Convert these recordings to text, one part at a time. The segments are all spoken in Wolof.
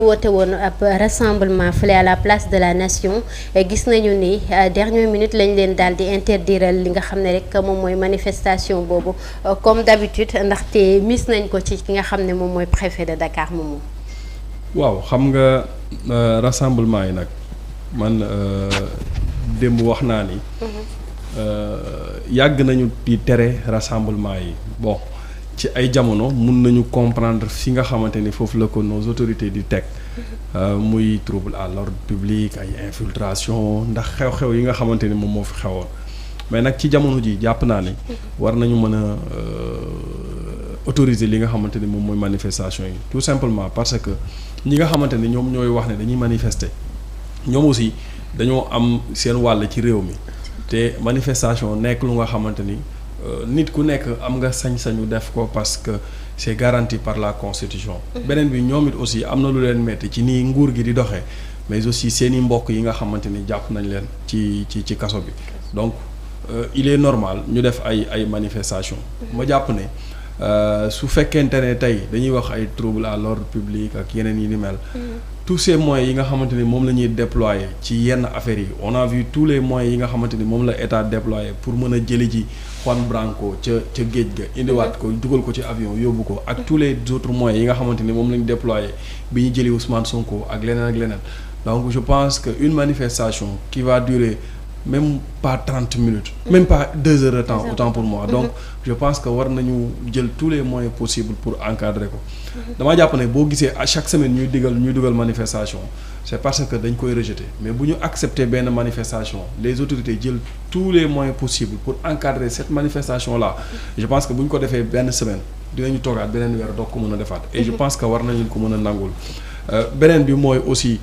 woote woon ab rassemblement fële à la place de la nation gis nañu ni dernière minute lañ leen daal di interdire li nga xam ne rek moom mooy manifestation boobu comme d'habitude ndaxte mis nañ ko ci ki nga xam ne moom mooy préfet de Dakar moomu. waaw xam nga rassemblement yi nag man démb wax naa ni. yàgg nañu di tere rassemblement yi bon. ci ay jamono mun nañu comprendre fi nga xamante ni foofu la ko nos autorités di teg muy trouble à l'ordre public ay infiltration ndax xew-xew yi nga xamante ni moom moo fi xewoon mais nag ci jamono ji jàpp naa ni war nañu mën a autoriser li nga xamante ni moom mooy manifestation yi tout simplement parce que ñi nga xamante ni ñoom ñooy wax ne dañuy manifester ñoom aussi dañoo am seen wàll ci réew mi te manifestation nekk lu nga xamante ni nit ku nekk am nga sañ-sañu def ko parce que c'est garanti par la constitution. beneen bi ñoom it aussi am na lu leen metti ci nii nguur gi di doxee mais aussi seeni mbokk yi nga xamante ni jàpp nañ leen ci kaso bi donc il est normal ñu def ay manifestation ma jàpp ne su fekkente ne tey dañuy wax ay trouble à l'ordre public ak yeneen yi ni mel. tous ces moyens yi nga xamante ni moom la ñuy déployer ci yenn affaires yi on a vu tous les moyens yi nga xamante ni moom la état déployer pour mën a jëli ji Juan Branco ca géej ga indiwaat ko dugal ko ci avion yóbbu ko ak tous les autres moyens yi nga xamante ni moom la ñu déployer bi ñu jëli Ousmane Sonko ak leneen donc je pense que une manifestation qui va durer même pas 30 minutes même pas 2 heures de temps autant pour moi donc je pense que war nañu jël tous les moyens possibles pour encadrer ko damaa jàpp ne boo gisee à chaque semaine ñuy dugal manifestation c'est parce que dañ koy rejeter mais bu ñu accepter benn manifestation les autorités jël tous les moyens possibles pour encadrer cette manifestation là je pense que bu ñu ko defee benn semaine dinañu toogaat beneen weer doog ko mën a defaat et je pense que war nañu ko mën a nangul beneen bi mooy aussi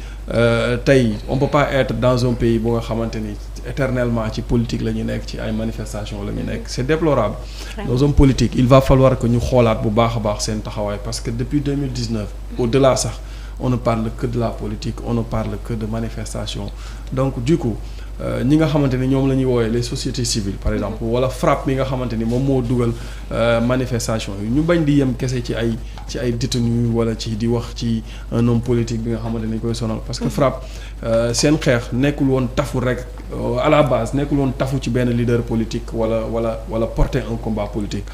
tey on peut pas être dans un pays bu nga xamante ni éternellement ci politique la ñu nekk ci ay manifestations la ñu nekk c'est déplorable nos hommes politiques il va falloir que ñu xoolaat bu baax a baax seen taxawaay parce que depuis 2019 au-delà sax on ne parle que de la politique on ne parle que de manifestation donc du coup ñi nga xamante ni ñoom la ñuy woowee les sociétés civiles par exemple wala FRAPP mi nga xamante ni moom moo dugal manifestation yi ñu bañ di yem kese ci ay détenus wala ci di wax ci un homme politique bi nga xamante ni koy sonal parce que FRAPP seen xeex nekkul woon tafu rek à la base nekkul woon tafu ci benn leader politique wala porter un combat politique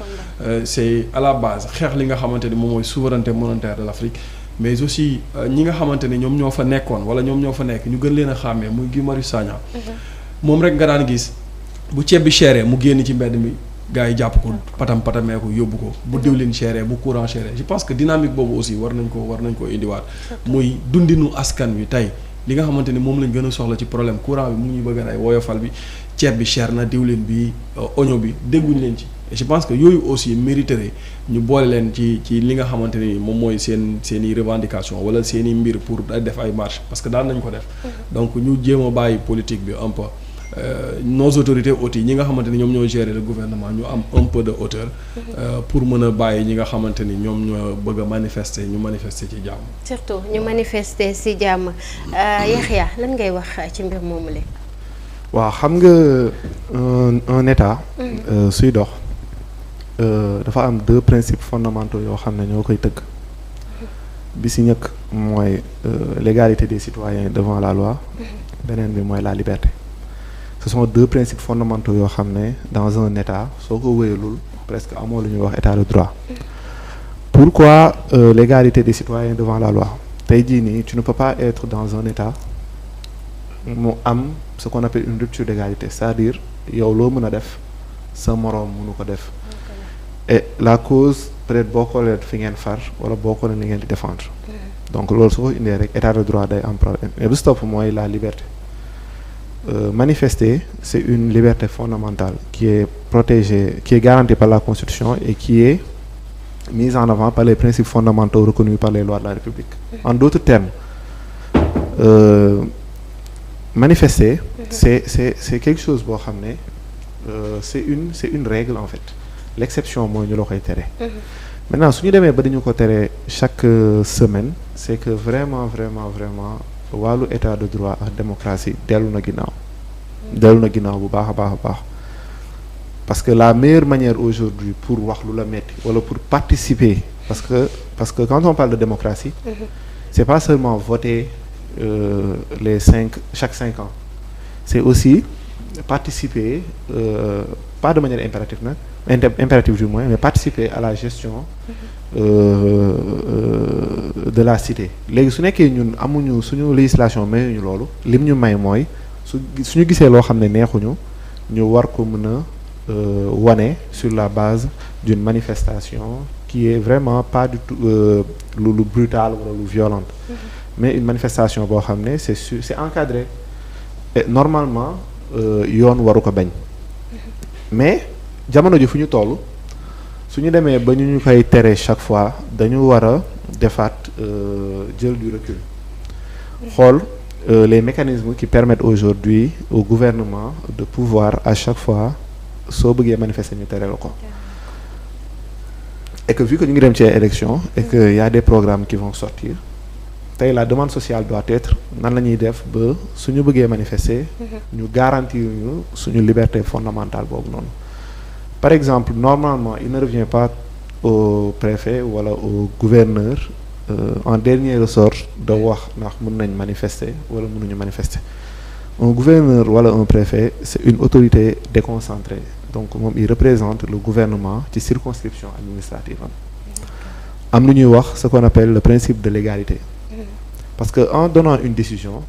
c'est à la base xeex li nga xamante ni moom mooy souveraineté monétaire de l'Afrique mais aussi ñi nga xamante ni ñoom ñoo fa nekkoon wala ñoom ñoo fa nekk ñu gën leen a xàmmee muy Guy Marius Sagna moom rek nga daan gis bu ceeb bi chéré mu génn ci mbedd mi gars yi jàpp ko patamee ko yóbbu ko bu diwlin chéré bu courant chéré je pense que dynamique boobu aussi war nañ ko indiwaat muy dundinu askan wi tey li nga xamante ni moom lañ gën a soxla ci problème courant bi mu ngi bëgg ay woyofal bi ceeb bi cher na diwlin bi oignon bi dégguñ leen ci et je pense que yooyu aussi mériterait ñu boole leen ci li nga xamante ni moom mooy seeni revendication wala seeni mbir pour def ay marche parce que daan nañ ko def donc ñu jéem a bàyyi politique bi un peu nos autorités aussi ñi nga xamante ni ñoom ñoo gérer le gouvernement ñu am un peu de hauteur pour mën a bàyyi ñi nga xamante ni ñoom ñoo bëgg a manifester ñu manifester ci jàmm. surtout ñu manifester ci jàmm Yaxya lan ngay wax ci mbir moomu la. waaw xam nga un état suy dox dafa am 2 principes fondamentaux yoo xam ne ñoo koy tëgg bi ci njëkk mooy l'égalité des citoyens devant la loi beneen bi mooy la liberté. Ce sont 2 principes fondamentaux yoo xam ne dans un état soo ko wéyalul presque amoo lu ñuy wax état de droit. Pourquoi l'égalité des citoyens devant la loi? Tey jii nii tu ne peux pas être dans un état mu am ce qu'on appelle une rupture d'égalité, c'est-à-dire yow loo mën a def sa moroom mënu ko def. Et la cause peut-être boo ko leen fi ngeen far wala boo ko leen li ngeen di défendre. Donc loolu su ko indee rek état de droit day am problème mais bu stop mooy la liberté. Manifester, c'est une liberté fondamentale qui est protégée, qui est garantie par la Constitution et qui est mise en avant par les principes fondamentaux reconnus par les lois de la République. En d'autres termes, manifester, c'est quelque chose boo xam ne c'est une règle en fait. L'exception mooy ñu la koy tere. Maintenant su ñu demee ba dañu ko tere chaque semaine, c'est que vraiment wàllu état de droit ak démocratie dellu na ginnaaw bu baax a baax parce que la meilleure manière aujourd'hui pour wax lu la metti wala pour participer parce que quand on parle de démocratie c'est pas seulement voter chaque 5 ans, c'est aussi participer pas de manière impérative nag impérative du moins, mais participer à la gestion de la cité. Léegi su nekkee ñun amuñu suñu législation mayuñu loolu lim ñu may mooy suñu gisee loo xam ne neexuñu ñu war ko mën a wane sur la base d'une manifestation qui est vraiment pas du tout lu brutal wala lu violente, mais une manifestation boo xam ne c'est encadré et normalement yoon waru ko bañ. Mais jamono ji fu ñu toll su ñu demee ba ñu koy tere chaque fois dañu war a defaat jël du recul xool les mécanismes qui permettent aujourd'hui au gouvernement de pouvoir à chaque fois soo bëggee manifester ñu tere la ko, et que vu que ñu ngi dem ci élection et que y a des programmes qui vont sortir, tey la demande sociale doit être nan la ñuy def ba suñu bëggee manifester ñu garantir ñu suñu liberté fondamentale boobu noonu. Par exemple, normalement il ne revient pas au préfet wala au gouverneur en dernier ressort de wax ndax mën nañ manifester wala mënuñu manifester. Un gouverneur wala un préfet c'est une autorité déconcentrée, donc moom il représente le gouvernement ci circonscription administrative am lu ñuy wax ce qu'on appelle le principe de légalité, parce que en donnant une décision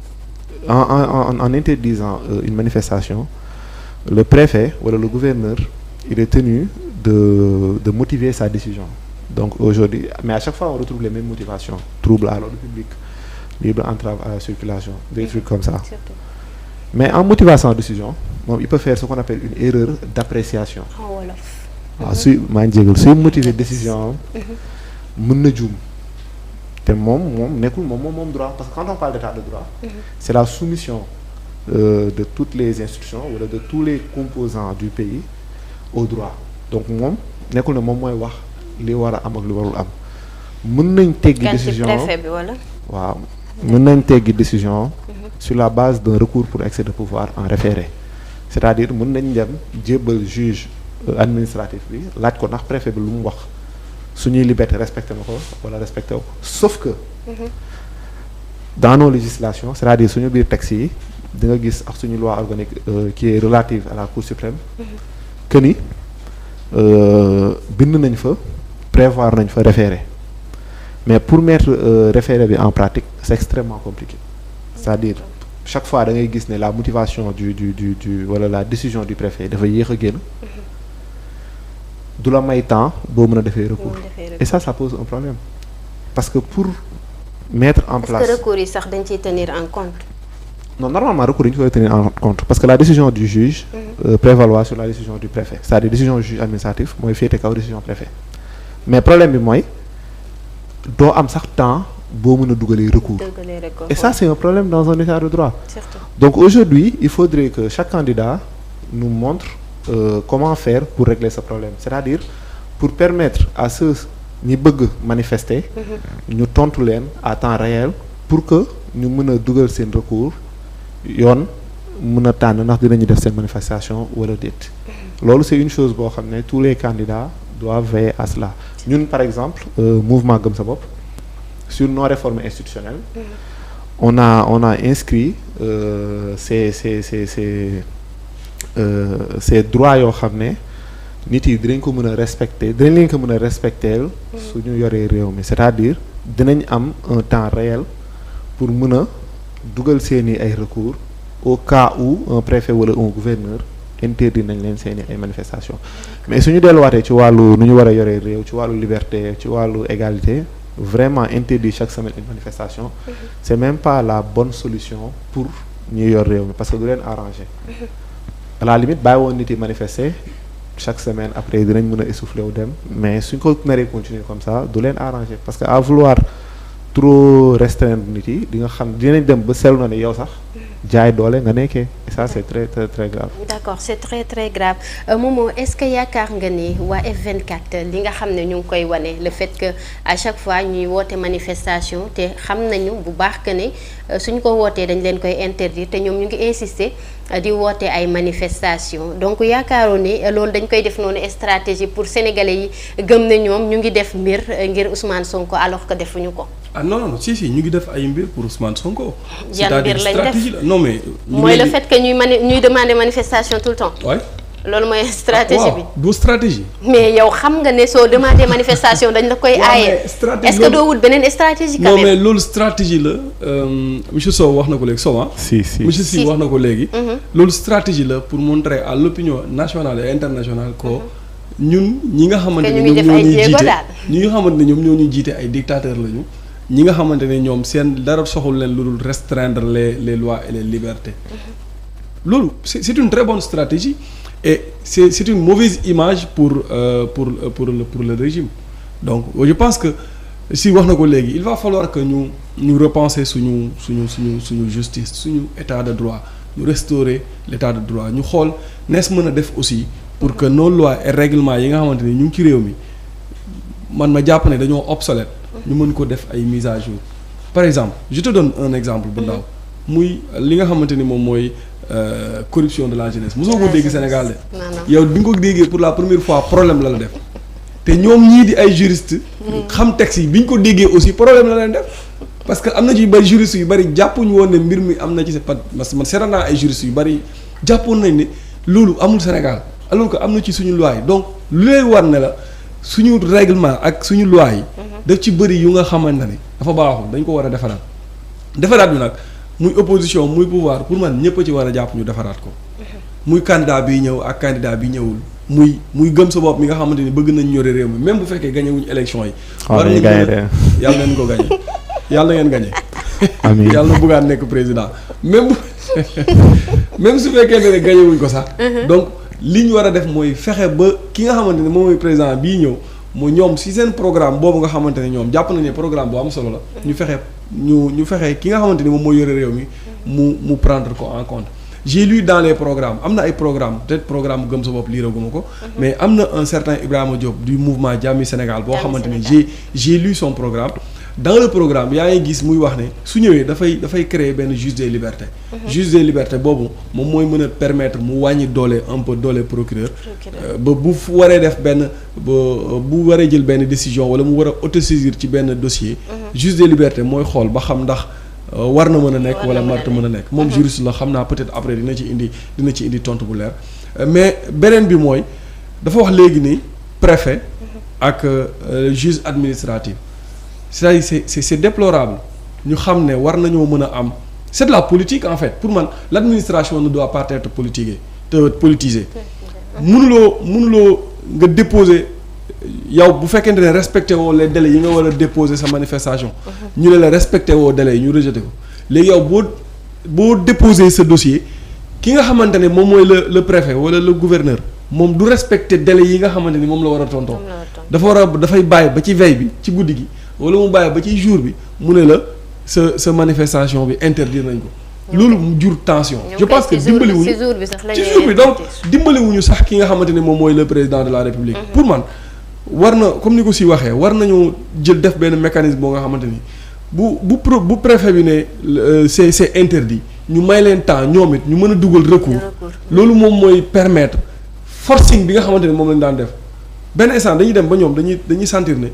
en interdisant une manifestation, le préfet wala le gouverneur il est tenu de motiver sa décision. Donc aujourd'hui, mais à chaque fois on retrouve les mêmes motivations: trouble à l'ordre public, libre entrave à la circulation, des trucs comme ça. Mais en motivant sa décision, il peut faire ce qu'on appelle une erreur d'appréciation. waaw suy maa ngi jégal suy motiver décision mën na juum te moom nekkul moom droit, parce que quand on parle d'état de droit, c'est la soumission de toutes les institutions wala de tous les composants du pays au droit. Donc moom nekkul ne moom mooy wax li war a am ak li warul am. Mën nañ teggi décision préfet bi wala. Waaw mën nañ teggi décision sur la base d'un recours pour excès de pouvoir en référé, c'est-à-dire mën nañ dem jébbal juge administratif bi laaj ko ndax préfet bi lu mu wax suñuy liberté respecté na ko wala respecté wu ko. Sauf que dans nos législations, c'est-à-dire suñu biir texte yi di nga gis ak suñu loi organique qui est relative à la Cour suprême que ni bind nañ fa prévoir nañ fa référé, mais pour mettre référé bi en pratique c'est extrêmement compliqué. C'est-à-dire chaque fois da ngay gis ne la motivation du wala la décision du préfet dafa yéex a génn, du la may temps boo mën a defee recours, et ça pose un problème, parce que pour mettre en place. Est-ce que recours yi sax dañ ciy tenir en compte? Non, normalement recours yi ñu koy tenir en compte, parce que la décision du juge prévaloir sur la décision du préfet, c'est-à-dire décision du juge administratif mooy féete kaw décision préfet. Mais problème bi mooy doo am sax temps boo mën a dugalee recours, et ça c'est un problème dans un état de droit. Surtout. Donc aujourd'hui il faudrait que chaque candidat nous montre comment faire pour régler ce problème, c'est-à-dire pour permettre à ceux ñi bëgg manifester ñu tontu leen à temps réel pour que ñu mën a dugal seen recours yoon mën a tànn ndax dinañu def seen manifestation wala déet. Loolu c'est une chose boo xam ne tous les candidats doivent veiller à cela. Ñun par exemple mouvement Gëm Sa Bopp, sur nos réformes institutionnelles, on a inscrit ces droits yoo xam ne nit yi dinañ ko mën a respecter, dinañ leen ko mën a respecter suñu yoree réew mi, c'est-à-dire dinañ am un temps réel pour mën a dugal seeni ay recours au cas où un préfet wala un gouverneur interdit nañ leen seeni ay manifestations. Mais suñu delluwaatee ci wàllu nu ñu war a yoree réew, ci wàllu liberté, ci wàllu égalité, vraiment interdit chaque semaine une manifestation, c'est même pas la bonne solution pour ñuy yor réew mi, parce que du leen arranger. À la limite bàyyi woon nit yi manifester chaque semaine, après dinañ mën a essouffler wu dem, mais suñ ko naree continuer comme ça du leen arranger, parce que à vouloir trop restreindre nit yi di nga xam dinañ dem ba seetlu na ne yow sax jaay doole nga nekkee, et ça c'est très très très grave. D'accord, c'est très très grave. Momo, est-ce que yaakaar nga ni waa F24 li nga xam ne ñu ngi koy wane, le fait que à chaque fois ñuy woote manifestation te xam nañu bu baax que ne suñ ko wootee dañ leen koy interdire te ñoom ñu ngi insister di woote ay manifestation, donc yaakaaroon ni loolu dañ koy def noonu stratégie pour sénégalais yi gëm ne ñoom ñu ngi def mbir ngir Ousmane Sonko alors que defuñu ko? ah non si ñu ngi def ay mbir pour Ousmane Sonko. yan mbir lañ stratégie la non mais. mooy le fait que ñuy demander manifestation tout le temps. waay loolu mooy stratégie bi. du stratégie. mais yow xam nga ne soo demandé manifestation dañ la koy aaye. est-ce que doo wut beneen stratégie. quand même non mais loolu stratégie la monsieur Sow wax na ko léegi Sow si monsieur Sy wax na ko léegi. loolu stratégie la pour montrer à l'opinion nationale et internationale que ñun ñi nga xamante ne ñoom ñoo ñuy jiite ñi nga xamante ne ñoom ñoo ñuy jiite ay dictateurs lañu. ñi nga xamante ne ñoom seen dara soxul leen lu dul restreindre les lois et les libertés. loolu c'est une très bonne stratégie. Et c'est une mauvaise image pour le régime. Donc je pense que si wax na ko léegi il va falloir que ñu repenser suñu justice suñu état de droit ñu restaurer l'état de droit ñu xool nees mën a def aussi pour que nos lois et règlements yi nga xamante ni ñu ngi ci réew mi man ma jàpp ne dañoo obsolète ñu mën ko def ay mise à jour. Par exemple je te donne un exemple bu ndaw muy li nga xamante ni moom mooy corruption de la jeunesse mosoo ko dégg Sénégal de yow bi nga ko déggee pour la première fois problème la def te ñoom ñii di ay juriste xam texte yi bi ñu ko déggee aussi problème la leen def parce que am na ci bari juriste yu bari jàppuñu woon ne mbir mi am na ci parce que man seetaan naa ay juriste yu bari jàppoon nañ ne loolu amul Sénégal alors que am na ci suñu loi yi donc lu lay war ne la suñu règlement ak suñu loi yi daf ci bëri yu nga xamante ne dafa baaxul dañ ko war a defaraat bi nag muy opposition muy pouvoir pour man ñëpp a ci war a jàpp ñu defaraat ko muy candidat bi ñëw ak candidat bi ñëwul muy gëm sa bopp mi nga xamante ni bëgg nañ ñore réew mi même bu fekkee gagné wuñu élection yi. war nañu yàlla ngeen ko gagné yàlla ngeen gagné. amiin yàlla na bëggaat nekk président même su fekkee ne gagné wuñ ko sax. donc li ñu war a def mooy fexe ba ki nga xamante ne moom mooy président bii ñëw mu ñoom si seen programme boobu nga xamante ne ñoom jàpp nañ ne programme bu am solo la. ñu fexe ki nga xamante ni moom mooy yore réew mi mu prendre ko en compte. J'ai lu dans les programmes am na ay programme peut-être programme gëm sa bopp liiraguma ko. mais am na un certain Ibrahima Diop du mouvement Jàmmi Sénégal boo xamante ni j'ai lu son programme. dans le programme yaa ngi gis muy wax ne su ñëwee dafay créer benn juge des libertés. juge des libertés boobu moom mooy mën a permettre mu wàññi doole un peu doole procureur. ba bu waree def benn bu waree jël benn décision wala mu war a autosaisir ci benn dossier. juge des libertés mooy xool ba xam ndax. war na mën a nekk wala marta mën a nekk moom juriste la xam naa peut-être après dina ci indi tontu bu leer mais beneen bi mooy dafa wax léegi ni préfet ak juge administratif c'est-à-dire c'est déplorable ñu xam ne war nañoo mën a am c'est de la politique en fait pour man l'administration ne doit pas être politisée mënuloo nga déposer yow bu fekkente ne respecté woo les délais yi nga war a déposer sa manifestation ñu ne la respecté woo délais yi ñu rejeté ko léegi yow boo déposer sa dossier ki nga xamante ne moom mooy le préfet wala le gouverneur moom du respecté délais yi nga xamante ni moom la war a tontoo dafay bàyyi ba ci veille bi ci guddi gi wala mu bàyyi ba ci jour bi mu ne la sa manifestation bi interdire nañ ko loolu mu jur tension je pense que dimbaliwuñu ci jour bi donc dimbaliwuñu sax ki nga xamante ne moom mooy le président de la république pour man war na comme ni ko si waxee war nañu jël def benn mécanisme boo nga xamante ni bu préfet bi ne c'est interdit ñu may leen temps ñoom it ñu mën a dugal recours loolu moom mooy permettre forcing bi nga xamante ni moom lañu daan def benn instant dañuy dem ba ñoom dañuy sentir ne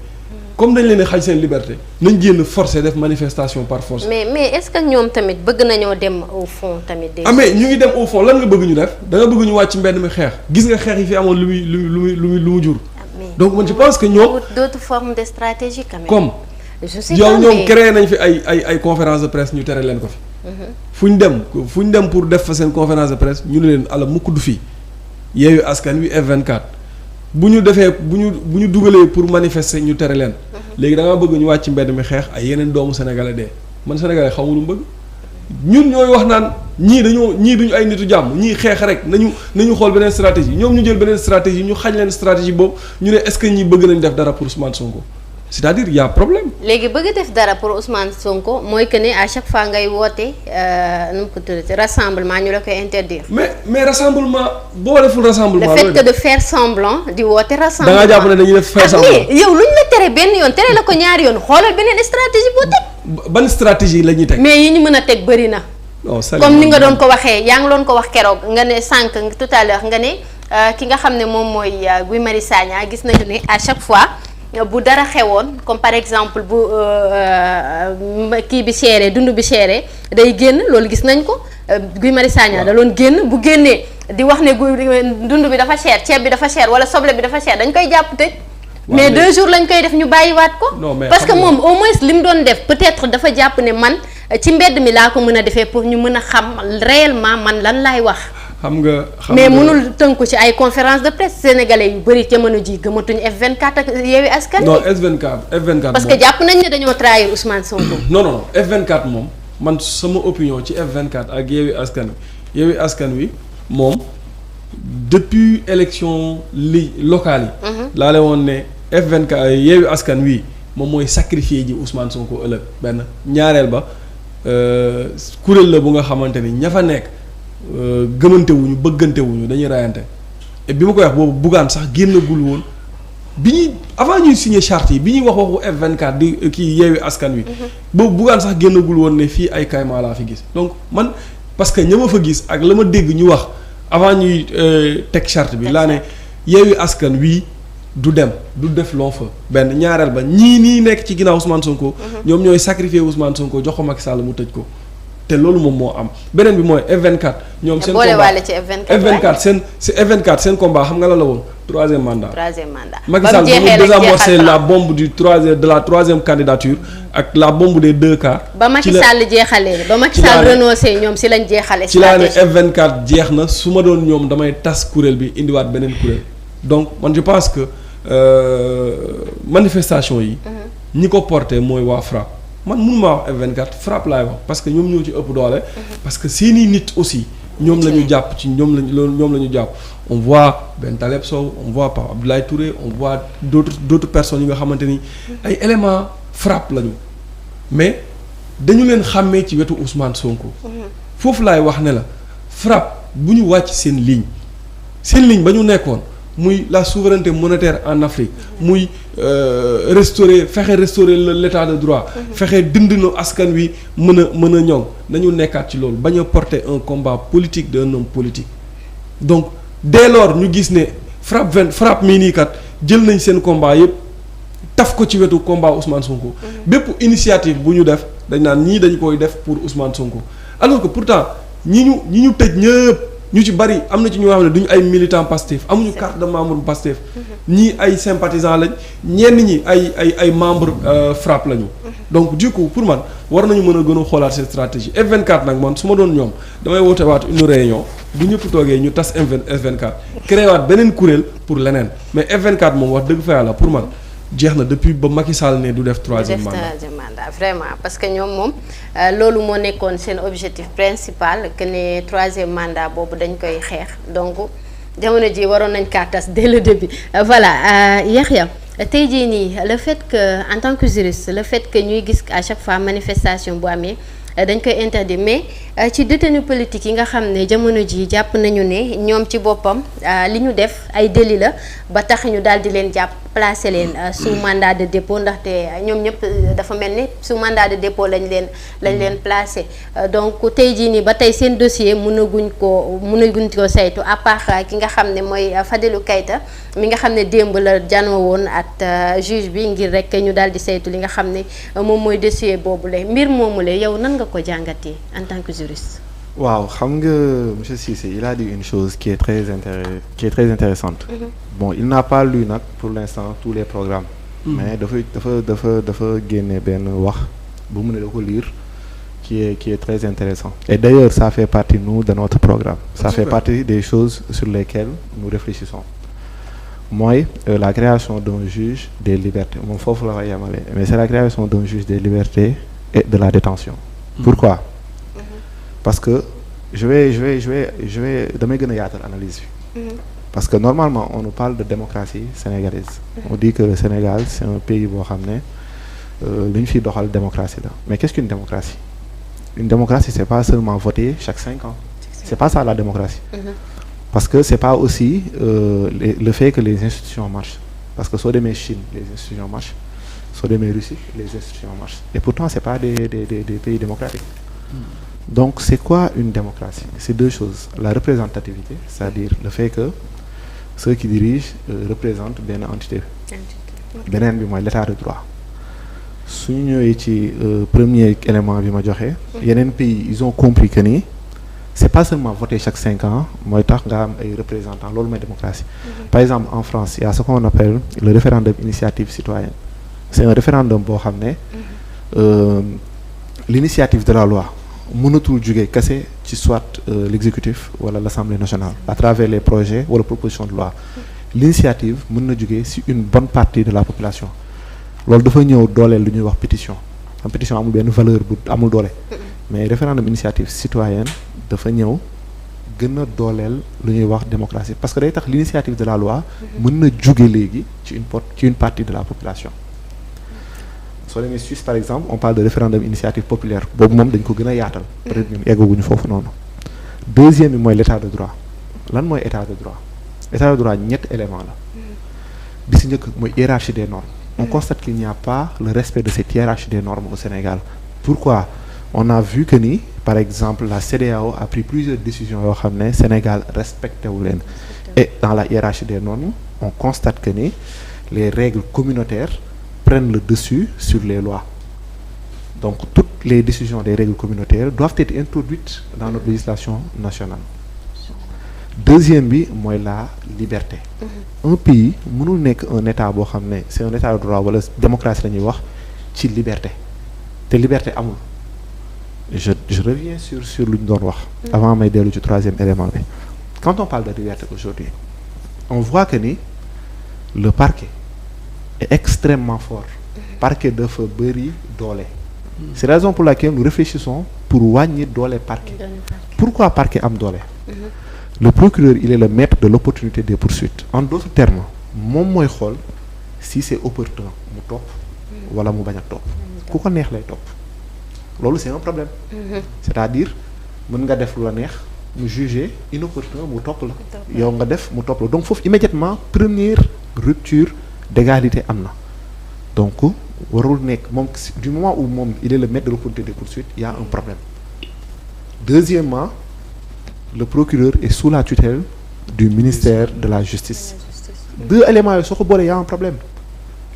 comme dañ leen a xañ seen liberté nañ génn forcer def manifestation par force. mais est-ce que ñoom tamit bëgg nañoo dem au fond tamit. mais ñu ngi dem au fond lan nga bëgg ñu def da nga bëgg ñu wàcc mbedd mi xeex gis nga xeex yi fi amoon lu mu jur. donc man je pense que ñoom d'autres formes de stratégie quand même. comme yow ñoom créé nañ fi ay conférence de presse ñu tere leen ko fi. fu ñu dem pour def fa seen conférence de presse ñu ne leen ala mukk du fii Yewwi Askan Wi F24 bu ñu dugalee pour manifester ñu tere leen. léegi da nga bëgg ñu wàcc mbedd mi xeex ay yeneen doomu sénégalais dee man sénégalais xaw ma lu mu bëgg ñun ñooy wax naan ñii duñu ay nitu jàmm ñii xeex rek nañu xool beneen stratégie ñoom ñu jël beneen stratégie ñu xañ leen stratégie boobu ñu ne est-ce que ñii bëgg nañ def dara pour Ousmane Sonko c'est-à-dire y a problème. léegi bëgg def dara pour Ousmane Sonko mooy que ne à chaque fois ngay woote nu mu ko tuddati rassemblement ñu la koy interdire. mais rassemblement boo deful rassemblement. le fait que de faire semblant di woote rassemblement. da ngaa jàpp ne dañuy def faire semblant mais yow luñ la tere benn yoon tere la ko ñaari yoon xoolal beneen stratégie boo teg. ban stratégie la ñuy teg. mais yi ñu mën a teg bëri na. comme ni nga doon ko waxee yaa ngi doon ko wax keroog nga ne sànq tout à l'heure nga ne ki nga xam ne moom mooy Guy Marius Sagna gis nañu ne à chaque fois bu dara xewoon comme par exemple bu kii bi seeree dund bi seeree day génn loolu gis nañ ko Guy Marius Sagna da doon génn bu génnee di wax ne dund bi dafa cher ceeb bi dafa cher wala soble bi dafa cher dañ koy jàpp tëj mais 2 jours lañ koy def ñu bàyyiwaat ko parce que moom au moins li mu doon def peut-être dafa jàpp ne man ci mbedd mi laa ko mën a defee pour ñu mën a xam réellement man lan laay wax mais mënul tënku ci ay conférence de presse sénégalais yu bëri jamono ji gëmatuñu F24 ak Yewwi Askan Wi. non F24 parce que jàpp nañ ne dañoo trahir Ousmane Sonko. non F24 moom man sama opinion ci F24 ak Yewwi Askan Wi moom depuis élection locale yi. laa leen woon ne F24 Yewwi Askan Wi moom mooy sacrifier ji Ousmane Sonko ëllëg benn ñaareel ba kuréel la bu nga xamante ni ña fa nekk. gëmante wuñu bëggante wuñu dañuy rayante et bi ma koy wax boobu Bougane sax génnagul woon bi ñuy avant ñuy signer charte yi bi ñuy wax waxu F24 di kii Yewwi Askan Wi. boobu Bougane sax génnagul woon ne fii ay kaymaa laa fi gis donc man parce que ña ma fa gis ak la ma dégg ñu wax avant ñuy teg charte bi laa ne Yewwi Askan Wi du dem du def long feu benn ñaareel ba ñii nii nekk ci ginnaaw Ousmane Sonko. ñoom ñooy sacrifier Ousmane Sonko jox ko Macky Sall mu tëj ko. te loolu moom moo am beneen bi mooy F24 ñoom seen combat ci F24 seen combat xam nga la woon troisième mandat Macky Sall mu désamorcer la bombe de la troisième candidature ak la bombe des 2 cas ba Macky Sall jeexalee ba Macky Sall renoncé ñoom si lañ jeexale ci laa ne F24 jeex na su ma doon ñoom damay tas kuréel bi indiwaat beneen kuréel donc man je pense que manifestation yi ñi ko porté mooy waa FRAPP man mënuma wax F24 FRAPP laay wax parce que ñoom ñoo ci ëpp doole. parce que seeni nit aussi. ñoom la ñu jàpp ci ñoom la ñu jàpp. on voit Ben Taleb Sow on voit Pape Abdoulaye Touré on voit d'autres personnes yi nga xamante ni ay éléments FRAPP lañu mais dañu leen xàmmee ci wetu Ousmane Sonko. foofu laay wax ne la FRAPP bu ñu wàcc seen ligne ba ñu nekkoon muy la souveraineté monétaire en Afrique muy. fexe restaurer l'état de droit. fexe dindinu askan wi mën a ñoŋ nañu nekkaat ci loolu bañ a porter un combat politique d'un homme politique. donc dès lors ñu gis ne FRAPP mii nii kat jël nañ seen combat yépp taf ko ci wetu combat Ousmane Sonko. bépp initiative bu ñu def dañ naan ñii dañ koy def pour Ousmane Sonko alors que pourtant ñi ñu tëj ñëpp. ñu ci bari am na ci ñoo xam ne duñu ay militants Pastef amuñu carte de membre Pastef ñii ay sympathisants lañ ñenn ñi ay membres FRAPP lañu. donc du coup pour man war nañu mën a gën a xoolaat cette stratégie F24 nag man su ma doon ñoom damay woote waat une réunion bu ñëpp toogee ñu tas F24 créé waat beneen kuréel pour leneen mais F24 moom wax dëgg fa yàlla pour man. jeex na depuis ba Macky Sall ne du def troisième mandat vraiment parce que ñoom moom loolu moo nekkoon seen objectif principal que ne troisième mandat boobu dañ koy xeex donc jamono ji waroon nañ kaa tas dès le début voilà Yaxya tey jii nii le fait que en tant que juriste le fait que ñuy gis à chaque fois manifestation bu amee dañ koy interdire mais ci détenu politique yi nga xam ne jamono ji jàpp nañu ne ñoom ci boppam li ñu def ay délit la ba tax ñu daal di leen jàpp placer leen sous mandat de dépôt ndaxte ñoom ñëpp dafa mel ni sous mandat de dépôt lañ leen placer donc tey jii nii ba tey seen dossier mënaguñ ko saytu à part ki nga xam ne mooy Fadilou Keita mi nga xam ne démb la janoo woon ak juge bi ngir rek ñu daal di saytu li nga xam ne moom mooy dossier boobu la mbir moomu la yow nan nga ko jàngatee en tant que juriste. waaw xam nga monsieur Cissé il a dit une chose qui est très intéressante. Bon il n'a pas lu nag pour l'instant tous les programmes. mais dafa génne benn wax bu mu ne da ko lire qui est très intéressant et d'ailleurs ça fait partie nous de notre programme. Ça fait partie des choses sur lesquelles nous réfléchissons. mooy la création d'un juge des libertés moom foofu la koy yemale mais c'est la création d'un juge des libertés et de la détention. Pourquoi? Parce que je vais damay gën a yaatal analyse bi. Parce que normalement on nous parle de démocratie sénégalaise. On dit que le Sénégal c'est un pays boo xam ne li ñu fiy doxal démocratie la mais qu'est-ce qu'une démocratie? Une démocratie c'est pas seulement voter chaque 5 ans. C'est pas ça la démocratie. Parce que c'est pas aussi le fait que les institutions marchent. Parce que soo demee Chine les institutions marchent. Soo demee Russie les institutions marchent. Et pourtant c'est pas des pays démocratiques. Donc c'est quoi une démocratie? C'est deux choses. La représentativité, c'est-à-dire le fait que ceux qui dirigent représentent benn entité. beneen bi mooy l'état de droit suñu ñëwee ci premier élément bi ma joxe. yeneen pays ils ont compris que ni c'est pas seulement voter chaque 5 ans mooy tax nga am ay représentants loolu mooy démocratie. Par exemple en France il y a ce qu'on appelle le référendum initiative citoyenne c'est un référendum boo xam ne l'initiative de la loi mënatul jóge kese ci soit l'exécutif wala l'Assemblée nationale à travers les projets wala propositions de loi l'initiative mën na jóge ci une bonne partie de la population loolu dafa ñëw dooleel lu ñuy wax pétition am pétition amul benn valeur bu amul doole mais référendum initiative citoyenne dafa ñëw gën a dooleel lu ñuy wax démocratie parce que day tax l'initiative de la loi mën na jóge léegi ci une partie de la population soo demee Suisse par exemple on parle de référendum initiative populaire boobu moom dañ ko gën a yaatal peut-être ñun eggaguñu foofu noonu deuxième bi mooy l'état de droit lan mooy état de droit état de droit ñetti élément la bi si njëkk mooy hiérarchie des normes on constate qu'il n'y a pas le respect de cette hiérarchie des normes au Sénégal pourquoi on a vu que ni par exemple la CEDEAO a pris plusieurs décisions yoo xam ne Sénégal respecté wu leen et dans la hiérarchie des normes on constate que ni les règles communautaires prennent le dessus sur les lois donc toutes les décisions des règles communautaires doivent être introduites dans notre législation nationale deuxième bi mooy la liberté un pays mënul nekk un état boo xam ne c'est un état de droit wala démocratie la ñuy wax ci liberté te liberté amul je reviens sur lu ñu doon wax avant may dellu ci troisième élément bi quand on parle de liberté aujourd'hui on voit que ni le parquet est extrêmement fort parquet dafa bëri doole c'est la raison pour laquelle nous réfléchissons pour wàññi doole parquet pourquoi parquet am doole le procureur il est le maître de l'opportunité des poursuites en d'autres termes moom mooy xool si c'est opportun mu topp wala mu bañ a topp ku ko neex lay topp loolu c'est un problème c'est-à-dire mën nga def lu la neex mu juger inopportun mu topp la yow nga def mu topp la donc foofu immédiatement première rupture d'égalité am na donc warul nekk moom du moment où moom il est le maître de l'opportunité des poursuites il y a un problème deuxièmement le procureur est sous la tutelle du ministère de la justice deux éléments yooyu soo ko boolee y a un problème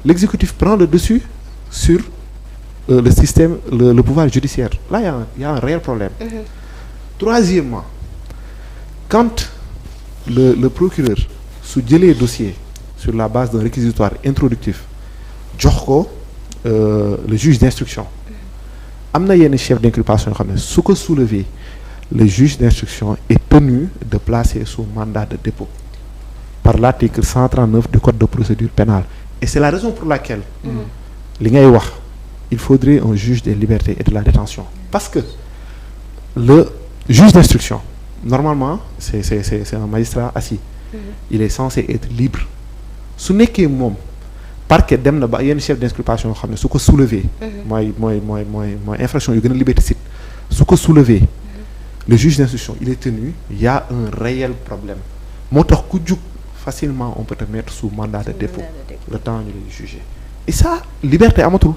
l'exécutif prend le dessus sur le système le pouvoir judiciaire là il y a un réel problème troisièmement quand le procureur su jëlee dossier sur la base d'un réquisitoire introductif jox ko le juge d'instruction am na yenn chef d'inculpation yoo xam ne su ko soulever le juge d'instruction est tenu de placer sous mandat de dépôt par l'article 139 du code de procédure pénale et c'est la raison pour laquelle li ngay wax il faudrait un juge des libertés et de la détention parce que le juge d'instruction normalement c'est un magistrat assis il est censé être libre su nekkee moom parquet dem na ba yenn chef d'inculpation yoo xam ne su ko soulever mooy infraction yu gën a liberticide su ko soulever le juge d'instruction il est tenu il y a un réel problème moo tax ku jug facilement on peut te mettre sous mandat de dépôt le temps ñu lay juger et ça liberté amatul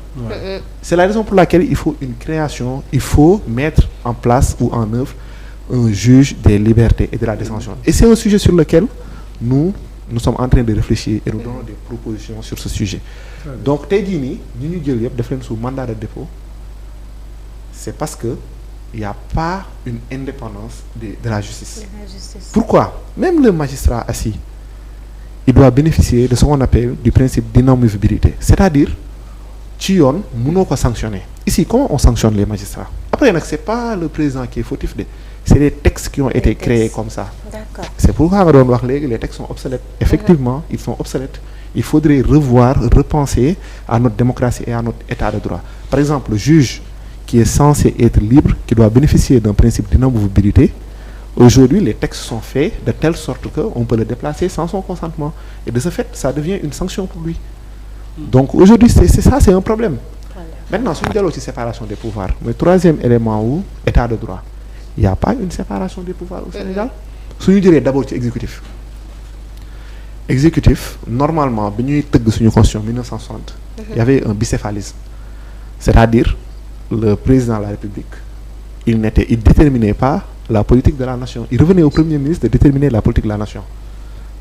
c'est la raison pour laquelle il faut mettre en place ou en œuvre un juge des libertés et de la détention et c'est un sujet sur lequel nous sommes en train de réfléchir et nous donnons des propositions sur ce sujet donc tey jii nii ñu jël yëpp def leen sous mandat de dépôt c'est parce que il y a pas une indépendance de la justice. Pourquoi? Même le magistrat assis il doit bénéficier de ce qu'on appelle du principe d'inamovibilité c'est-à-dire ci yoon mënoo ko sanctionner ici comment on sanctionne les magistrats après nag c'est pas le président qui est fautif c'est les textes qui ont été créés comme ça. D'accord. C'est pourquoi nga doon wax léegi les textes sont obsolètes. Effectivement, ils sont obsolètes. Il faudrait repenser à notre démocratie et à notre état de droit. Par exemple, le juge qui est censé être libre, qui doit bénéficier d'un principe d'inamovibilité, aujourd'hui les textes sont faits de telle sorte qu'on peut le déplacer sans son consentement. Et de ce fait, ça devient une sanction pour lui. Donc aujourd'hui, c'est un problème. Maintenant, si nous allons ci séparation des pouvoirs, le troisième élément où état de droit, il n'y a pas une séparation des pouvoirs au Sénégal. Si nous disions d'abord exécutif. Exécutif, normalement, quand nous avons une constitution en 1960, il y avait un bicéphalisme. C'est-à-dire, le président de la République, il déterminait pas la politique de la nation. Il revenait au Premier ministre de déterminer la politique de la nation.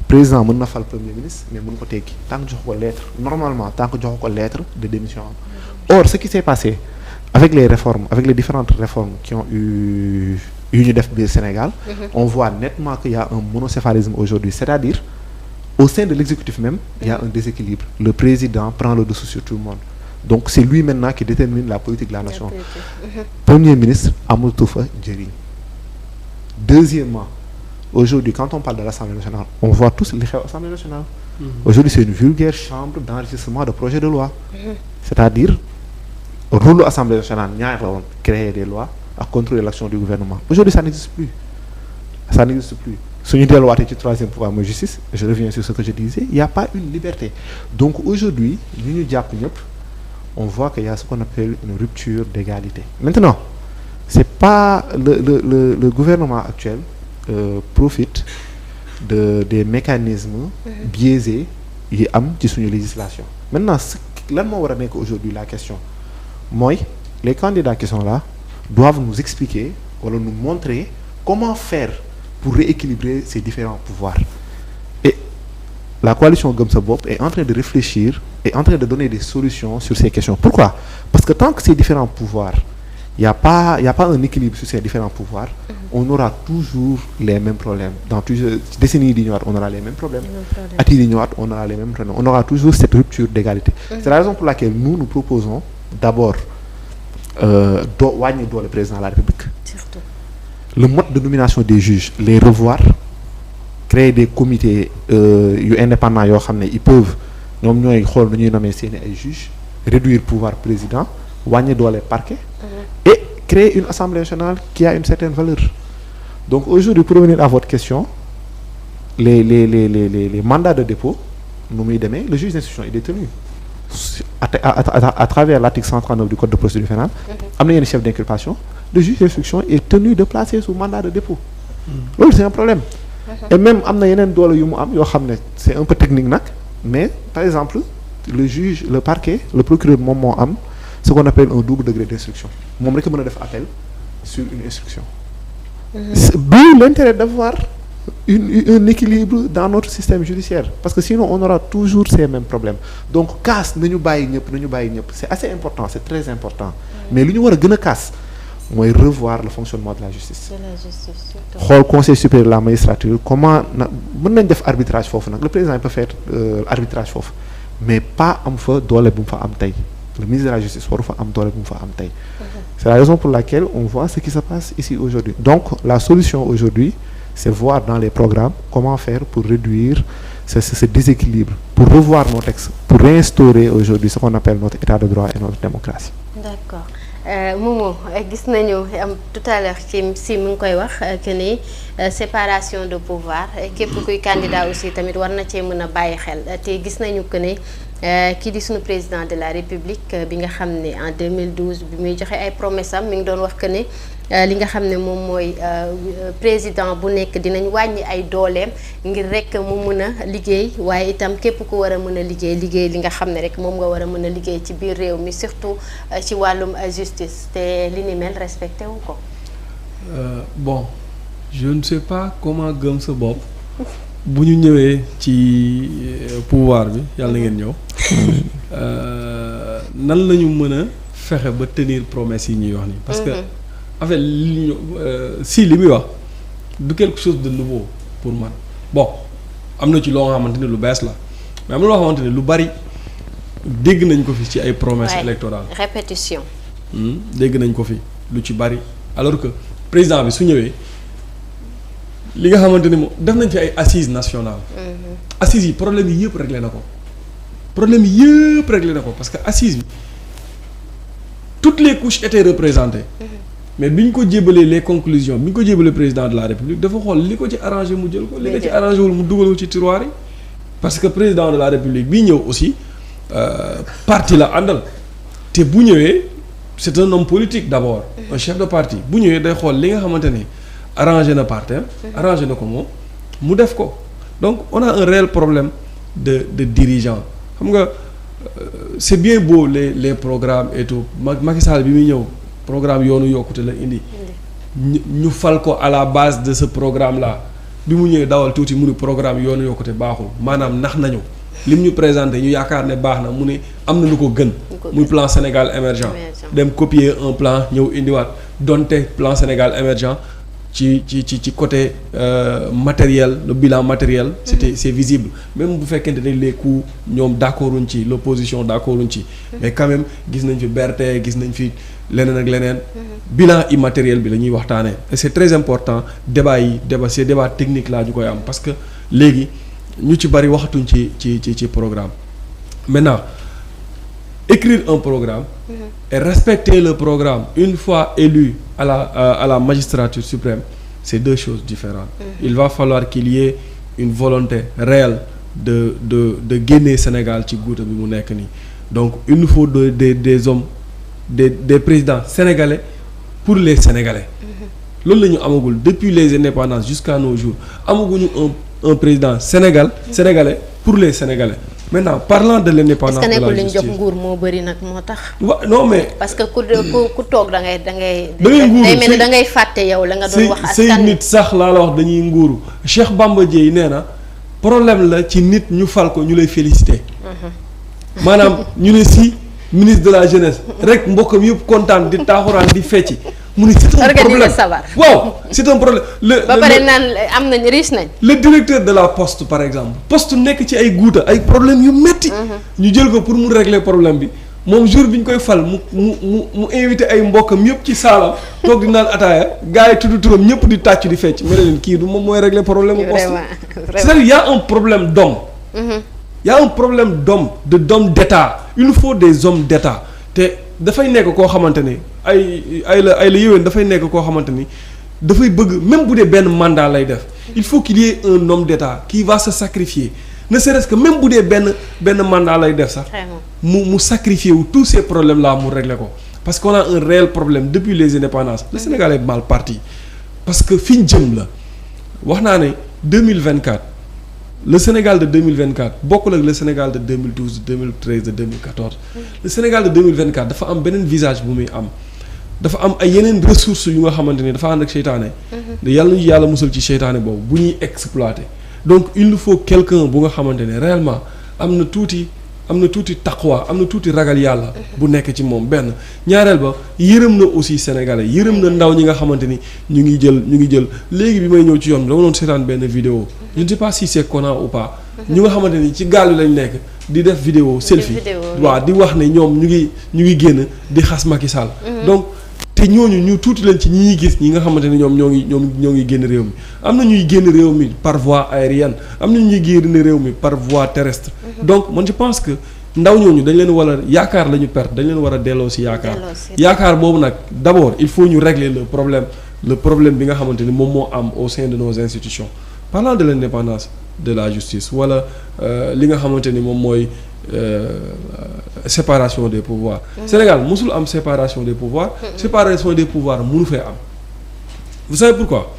président mën na fal premier ministre mais mën ko teggi tant que jox ko lettre normalement tant que jox ko lettre de démission am. Or ce qui s'est passé avec les réformes, avec les différentes réformes qui ont eu ñu def biir Sénégal, on voit nettement qu'il y a un monocéphalisme aujourd'hui, c'est-à-dire au sein de l'exécutif même, il y a un déséquilibre. Le président prend le dessus sur tout le monde. Donc c'est lui maintenant qui détermine la politique de la nation. Premier ministre, amul fa njëriñ. Deuxièmement, aujourd'hui, quand on parle de l'Assemblée nationale, on voit tous les l'Assemblée nationale. Aujourd'hui, c'est une vulgaire chambre d'enregistrement de projets de loi. C'est-à-dire, rôle de l'Assemblée nationale, créer des lois, à contrôler l'action du gouvernement. Aujourd'hui, ça n'existe plus. Ça n'existe plus. Si nous avons le troisième pouvoir de justice, je reviens sur ce que je disais, il n'y a pas une liberté. Donc aujourd'hui, on voit qu'il y a ce qu'on appelle une rupture d'égalité. Maintenant, c'est pas le gouvernement actuel profite des mécanismes biaisés qui sont dans la législation. Maintenant, là, aujourd'hui la question. Moi, les candidats qui sont là doivent nous expliquer ou nous montrer comment faire pour rééquilibrer ces différents pouvoirs. Et la coalition Gëm Sa Bopp est en train de réfléchir et en train de donner des solutions sur ces questions. Pourquoi? Parce que tant que ces différents pouvoirs, il n'y a pas un équilibre sur ces différents pouvoirs, on aura toujours les mêmes problèmes. Dans plusieurs décennies d'ignorance, on aura les mêmes problèmes. À d'ignorance, on aura les mêmes problèmes. On aura toujours cette rupture d'égalité. C'est la raison pour laquelle nous proposons d'abord le président de la République. Surtout. Le mode de nomination des juges, les revoir, créer des comités indépendants, ils peuvent nommer les juges, réduire le pouvoir président, les parquets, et créer une assemblée nationale qui a une certaine valeur. Donc aujourd'hui, pour revenir à votre question, les mandats de dépôt, le juge d'instruction est détenu. À travers l'article 139 du Code de procédure pénale, il y a un chef d'inculpation, le juge d'instruction est tenu de placer sous mandat de dépôt. C'est un problème. Et même c'est un peu technique, mais par exemple, le juge, le parquet, le procureur ce qu'on appelle un double degré d'instruction. Mon mec peut faire appel sur une instruction. D'où l'intérêt d'avoir un équilibre dans notre système judiciaire. Parce que sinon, on aura toujours ces mêmes problèmes. Donc, casse, c'est assez important, c'est très important. Mais l'union de casse, c'est revoir le fonctionnement de la justice. Le Conseil supérieur de la magistrature, comment on peut faire arbitrage. Le président peut faire arbitrage, mais pas en fait le ministre de la Justice c'est la raison pour laquelle on voit ce qui se passe ici aujourd'hui. Donc la solution aujourd'hui, c'est voir dans les programmes comment faire pour réduire ce déséquilibre, pour revoir nos textes, pour réinstaurer aujourd'hui ce qu'on appelle notre état de droit et notre démocratie. D'accord. Momo, gis nañu tout à l'heure si mu ngi koy wax que ni séparation de pouvoir képp kuy candidat aussi tamit war na cee mën a bàyyi xel te gis nañu que ne kii di suñu président de la République bi nga xam ne en 2012 bi muy joxe ay promesse am mi ngi doon wax que ne li nga xam ne moom mooy président bu nekk dinañ wàññi ay dooleem ngir rek mu mën a liggéey waaye itam képp ku war a mën a liggéey li nga xam ne rek moom nga war a mën a liggéey ci biir réew mi surtout ci wàllum justice te li ni mel respecté wu ko. Bon, je ne sais pas comment Gëm Sa Bopp bu ñu ñëwee ci pouvoir bi yàlla na ngeen ñëw nan la ñu mën a fexe ba tenir promesse yi ñuy wax nii. Parce que en fait si li muy wax du quelque chose de nouveau pour man. Bon am na ci loo xamante ne lu bees la mais am na loo xamante ne lu bari dégg nañ ko fi ci ay promesses électorales. Répétition. dégg nañ ko fi lu ci bari alors que président bi su ñëwee li nga xamante ni moom def nañ fi ay assises nationales. assises yi problème yi yëpp réglé na ko. Parce que assises bi toutes les couches étaient représentées. Mais bi ñu ko jébalee les conclusions bi ñu ko jébalee président de la République dafa xool li ko ci arrangé mu jël ko. li ko ci arrangé wul mu dugal ci tiroir yi. parce que président de la République bi ñëw aussi parti la àndal te bu ñëwee c'est un homme politique d'abord. Un chef de parti bu ñëwee day xool li nga xamante ni arrangé na parteem arrangé na ko moom mu def ko donc on a un réel problème de dirigeant xam nga c'est bien beau les programmes et tout Macky Sall bi muy ñëw programme yoonu yokkute la indi ñu fal ko à la base de ce programme là bi mu ñëwee dawal tuuti mu ne programme yoonu yokkute baaxul maanaam nax nañu lim ñu présenté ñu yaakaar ne baax na mu ne am na lu ko gën muy plan Sénégal émergent dem copier un plan ñëw indiwaat donte plan Sénégal émergent ci côté matériel le bilan matériel c'est visible même bu fekkente ne les coûts ñoom d'accorduñ ci l'opposition d'accorduñ ci mais quand même gis nañ fi BRT gis nañ fi leneen ak leneen bilan immatériel bi la ñuy waxtaanee et c'est très important ces débat technique laa ñu koy am parce que léegi ñu ci bari waxatuñ ci programme maintenant écrire un programme et respecter le programme une fois élu à la magistrature suprême c'est deux choses différentes il va falloir qu'il y ait une volonté réelle de génne Sénégal ci guuta bi mu nekk nii donc il nous faut des hommes des présidents sénégalais pour les Sénégalais loolu la ñu amagul depuis les indépendances jusqu'à nos jours amaguñu un président sénégalais pour les Sénégalais maintenant parlant de l'indépendance de la justice est-ce que nekkul li ñu jox nguur moo bëri nag moo tax. non mais. parce que ku toog da ngay. da ngay nguuru day mel ni da ngay fàtte yow la nga doon wax. askan say nit sax laa la wax dañuy nguuru Cheikh Bamba Dièye nee na problème la ci nit ñu fal ko ñu lay féliciter. maanaam ñu ne si ministre de la jeunesse rek mbokkam yëpp kontaan di taaxuraan di fecci. mu ne c'est un problème waaw c'est un problème. ba pare naan am nañ riche nañ. le directeur de la poste par exemple poste nekk ci ay guuta ay problème yu metti ñu jël ko pour mu régler problème bi moom jour bi ñu koy fal mu invité ay mbokkam yëpp ci saalam toog di naan ataaya gars yi tudd turam ñëpp di tàcc di fecc mel leen kii du moom mooy régler problème mu poste. c'est-à-dire y a un problème d'homme. y a un problème d'homme d'État il nous faut des hommes d'État te dafay nekk koo xamante ni ay la yéwén dafay nekk koo xamante ni dafay bëgg même bu dee benn mandat lay def il faut qu'il y ait un homme d'État qui va se sacrifier ne serait-ce que même bu dee benn mandat lay def sax mu sacrifier wu tous ces problèmes là mu régler ko parce qu'on a un réel problème depuis les indépendances le Sénégal est mal parti parce que fi ñu jëm la wax naa ne 2024 le Sénégal de 2024 bokkul ak le Sénégal de 2012 2013 de 2014 le Sénégal de 2024 dafa am beneen visage bu muy am dafa am ay yeneen ressources yu nga xamante ni dafa ànd ak seytaane yàlla ñu yàlla musal ci seytaane boobu bu ñuy exploiter donc il nous faut quelqu'un bu nga xamante ne réellement am na tuuti taqwa am na tuuti ragal yàlla bu nekk ci moom benn ñaareel ba yërëm na aussi sénégalais yërëm na ndaw ñi nga xamante ni ñu ngi jël léegi bi may ñëw ci yoon bi dama doon seetaan benn vidéo je ne sais pas si c'est connant ou pas ñu nga xamante ni ci gaal yi lañ nekk di def vidéo selfie waaw di wax ne ñoom ñu ngi génn di xas Macky Sall donc te ñooñu ñu tuuti lañ ci ñi gis ñi nga xamante ni ñoom ñoo ngi génn réew mi am na ñuy génn réew mi par voie aérienne am na ñuy génn réew mi par voie terrestre donc man je pense que ndaw ñooñu dañ leen war a yaakaar la ñu perte dañ leen war a delloo si yaakaar boobu nag d'abord il faut ñu régler le problème bi nga xamante ni moom moo am au sein de nos institutions parlant de l'indépendance de la justice wala li nga xamante ni moom mooy séparation des pouvoirs. Sénégal musul am séparation des pouvoirs. séparation des pouvoirs mënu fee am. vous savez pourquoi.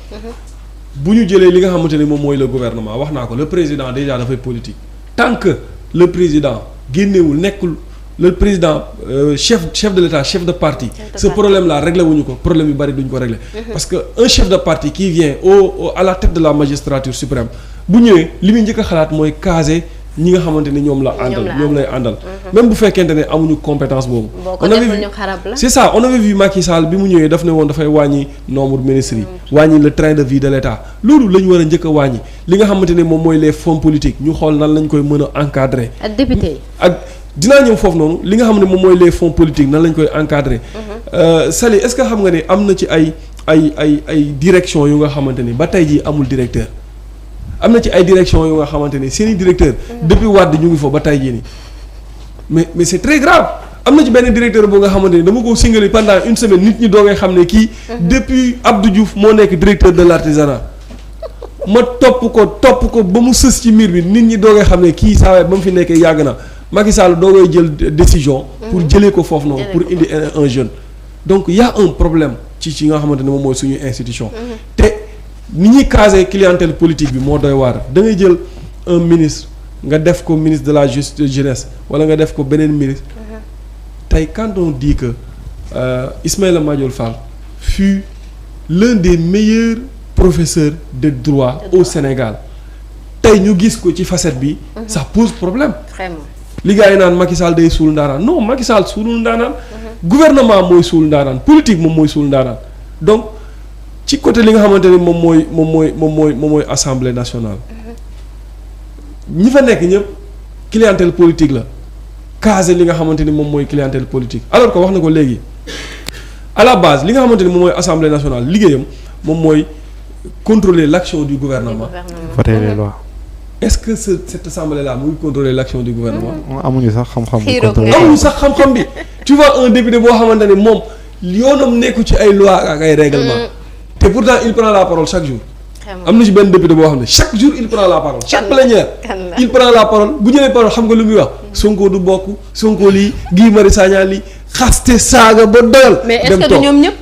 bu ñu jëlee li nga xamante ni moom mooy le gouvernement wax naa ko le président déjà dafay politique. tant que le président génnewul nekkul le président chef de l'État chef de parti. ce problème là réglé wuñu ko problème yu bari duñ ko réglé. parce que un chef de parti qui vient à la tête de la magistrature suprême bu ñëwee li muy njëkk a xalaat mooy caser. ñi nga xamante ni ñoom lay àndal même bu fekkente ne amuñu compétence boobu c'est ça on avait vu Macky Sall bi mu ñëwee daf ne woon dafay wàññi nombre ministres yi wàññi le train de vie de l'État loolu la ñu war a njëkk a wàññi li nga xamante ne moom mooy les fonds politiques ñu xool nan lañ koy mën a encadrer ak député yi ak dinaa ñëw foofu noonu li nga xam ne moom mooy les fonds politiques nan lañ koy encadrer Sali est-ce que xam nga ne am na ci ay direction yu nga xamante ni ba tey jii amul directeur am na ci ay direction yu nga xamante ni seeni directeur depuis Wade ñu ngi fa ba tey jii nii mais c'est très grave am na ci benn directeur boo nga xamante ni dama ko singali pendant une semaine nit ñi doogay xam ne kii depuis Abdou Diouf moo nekk directeur de l'artisanat ma topp ko ba mu sës ci miir bi nit ñi doogay xam ne kii saa waay ba mu fi nekkee yàgg na Macky Sall doogay jël décision pour jëlee ko foofu noonu pour indi un jeune donc y a un problème ci nga xamante ne moom mooy suñu institution te ni ñuy caser clientèle politique bi moo doy waar da ngay jël un ministre nga def ko ministre de la jeunesse wala nga def ko beneen ministre tey quand on dit que Ismaïla Madior Fall fut l'un des meilleurs professeurs de droit au Sénégal tey ñu gis ko ci facette bi. ça pose problème. vraiment li gars yi naan Macky Sall day suul ndaanaan non Macky Sall suulul ndaanaan. gouvernement mooy suul ndaanaan politique moom mooy suul ndaanaan donc ci côté li nga xamante ni moom mooy assemblée nationale. ñi fa nekk ñëpp clientèle politique la casé li nga xamante ni moom mooy clientèle politique alors que wax na ko léegi à la base li nga xamante ni moom mooy assemblée nationale liggéeyam moom mooy contrôler l'action du gouvernement. voter les lois. est-ce que cette assemblée là mu ngi contrôler l'action du gouvernement. amuñu sax xam-xam. amuñu sax xam-xam bi tu vois un député boo xamante ne moom yoonam nekku ci ay loi ak ay règlement te pourtant il prend la parole chaque jour. am na ci benn député boo xam ne chaque jour il prend la parole chaque plénière il prend la parole bu jëlee parole xam nga lu muy wax Sonko du bokk Sonko lii Guy Marius Sagna lii xaste saaga ba doyal. mais est-ce que du ñoom ñëpp.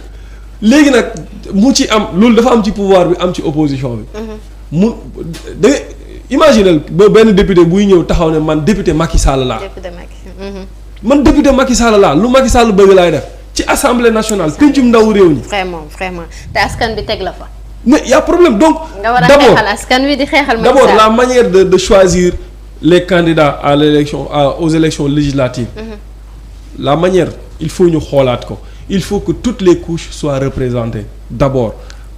léegi nag mu ci am loolu dafa am ci pouvoir bi am ci opposition bi. mu da imaginel ba benn député buy ñëw taxaw ne man député Macky Sall laa. député Macky. man député Macky Sall laa lu Macky Sall bëgg laay def ci assemblée nationale pencum ndaw réew ñi. vraiment te askan bi teg la fa. mais y a problème donc. nga war a xeexal askan wi di xeexal. d'abord la manière de choisir les candidats à l'élection aux élections législatives. La manière il faut ñu xoolaat ko il faut que toutes les couches soient représentées d'abord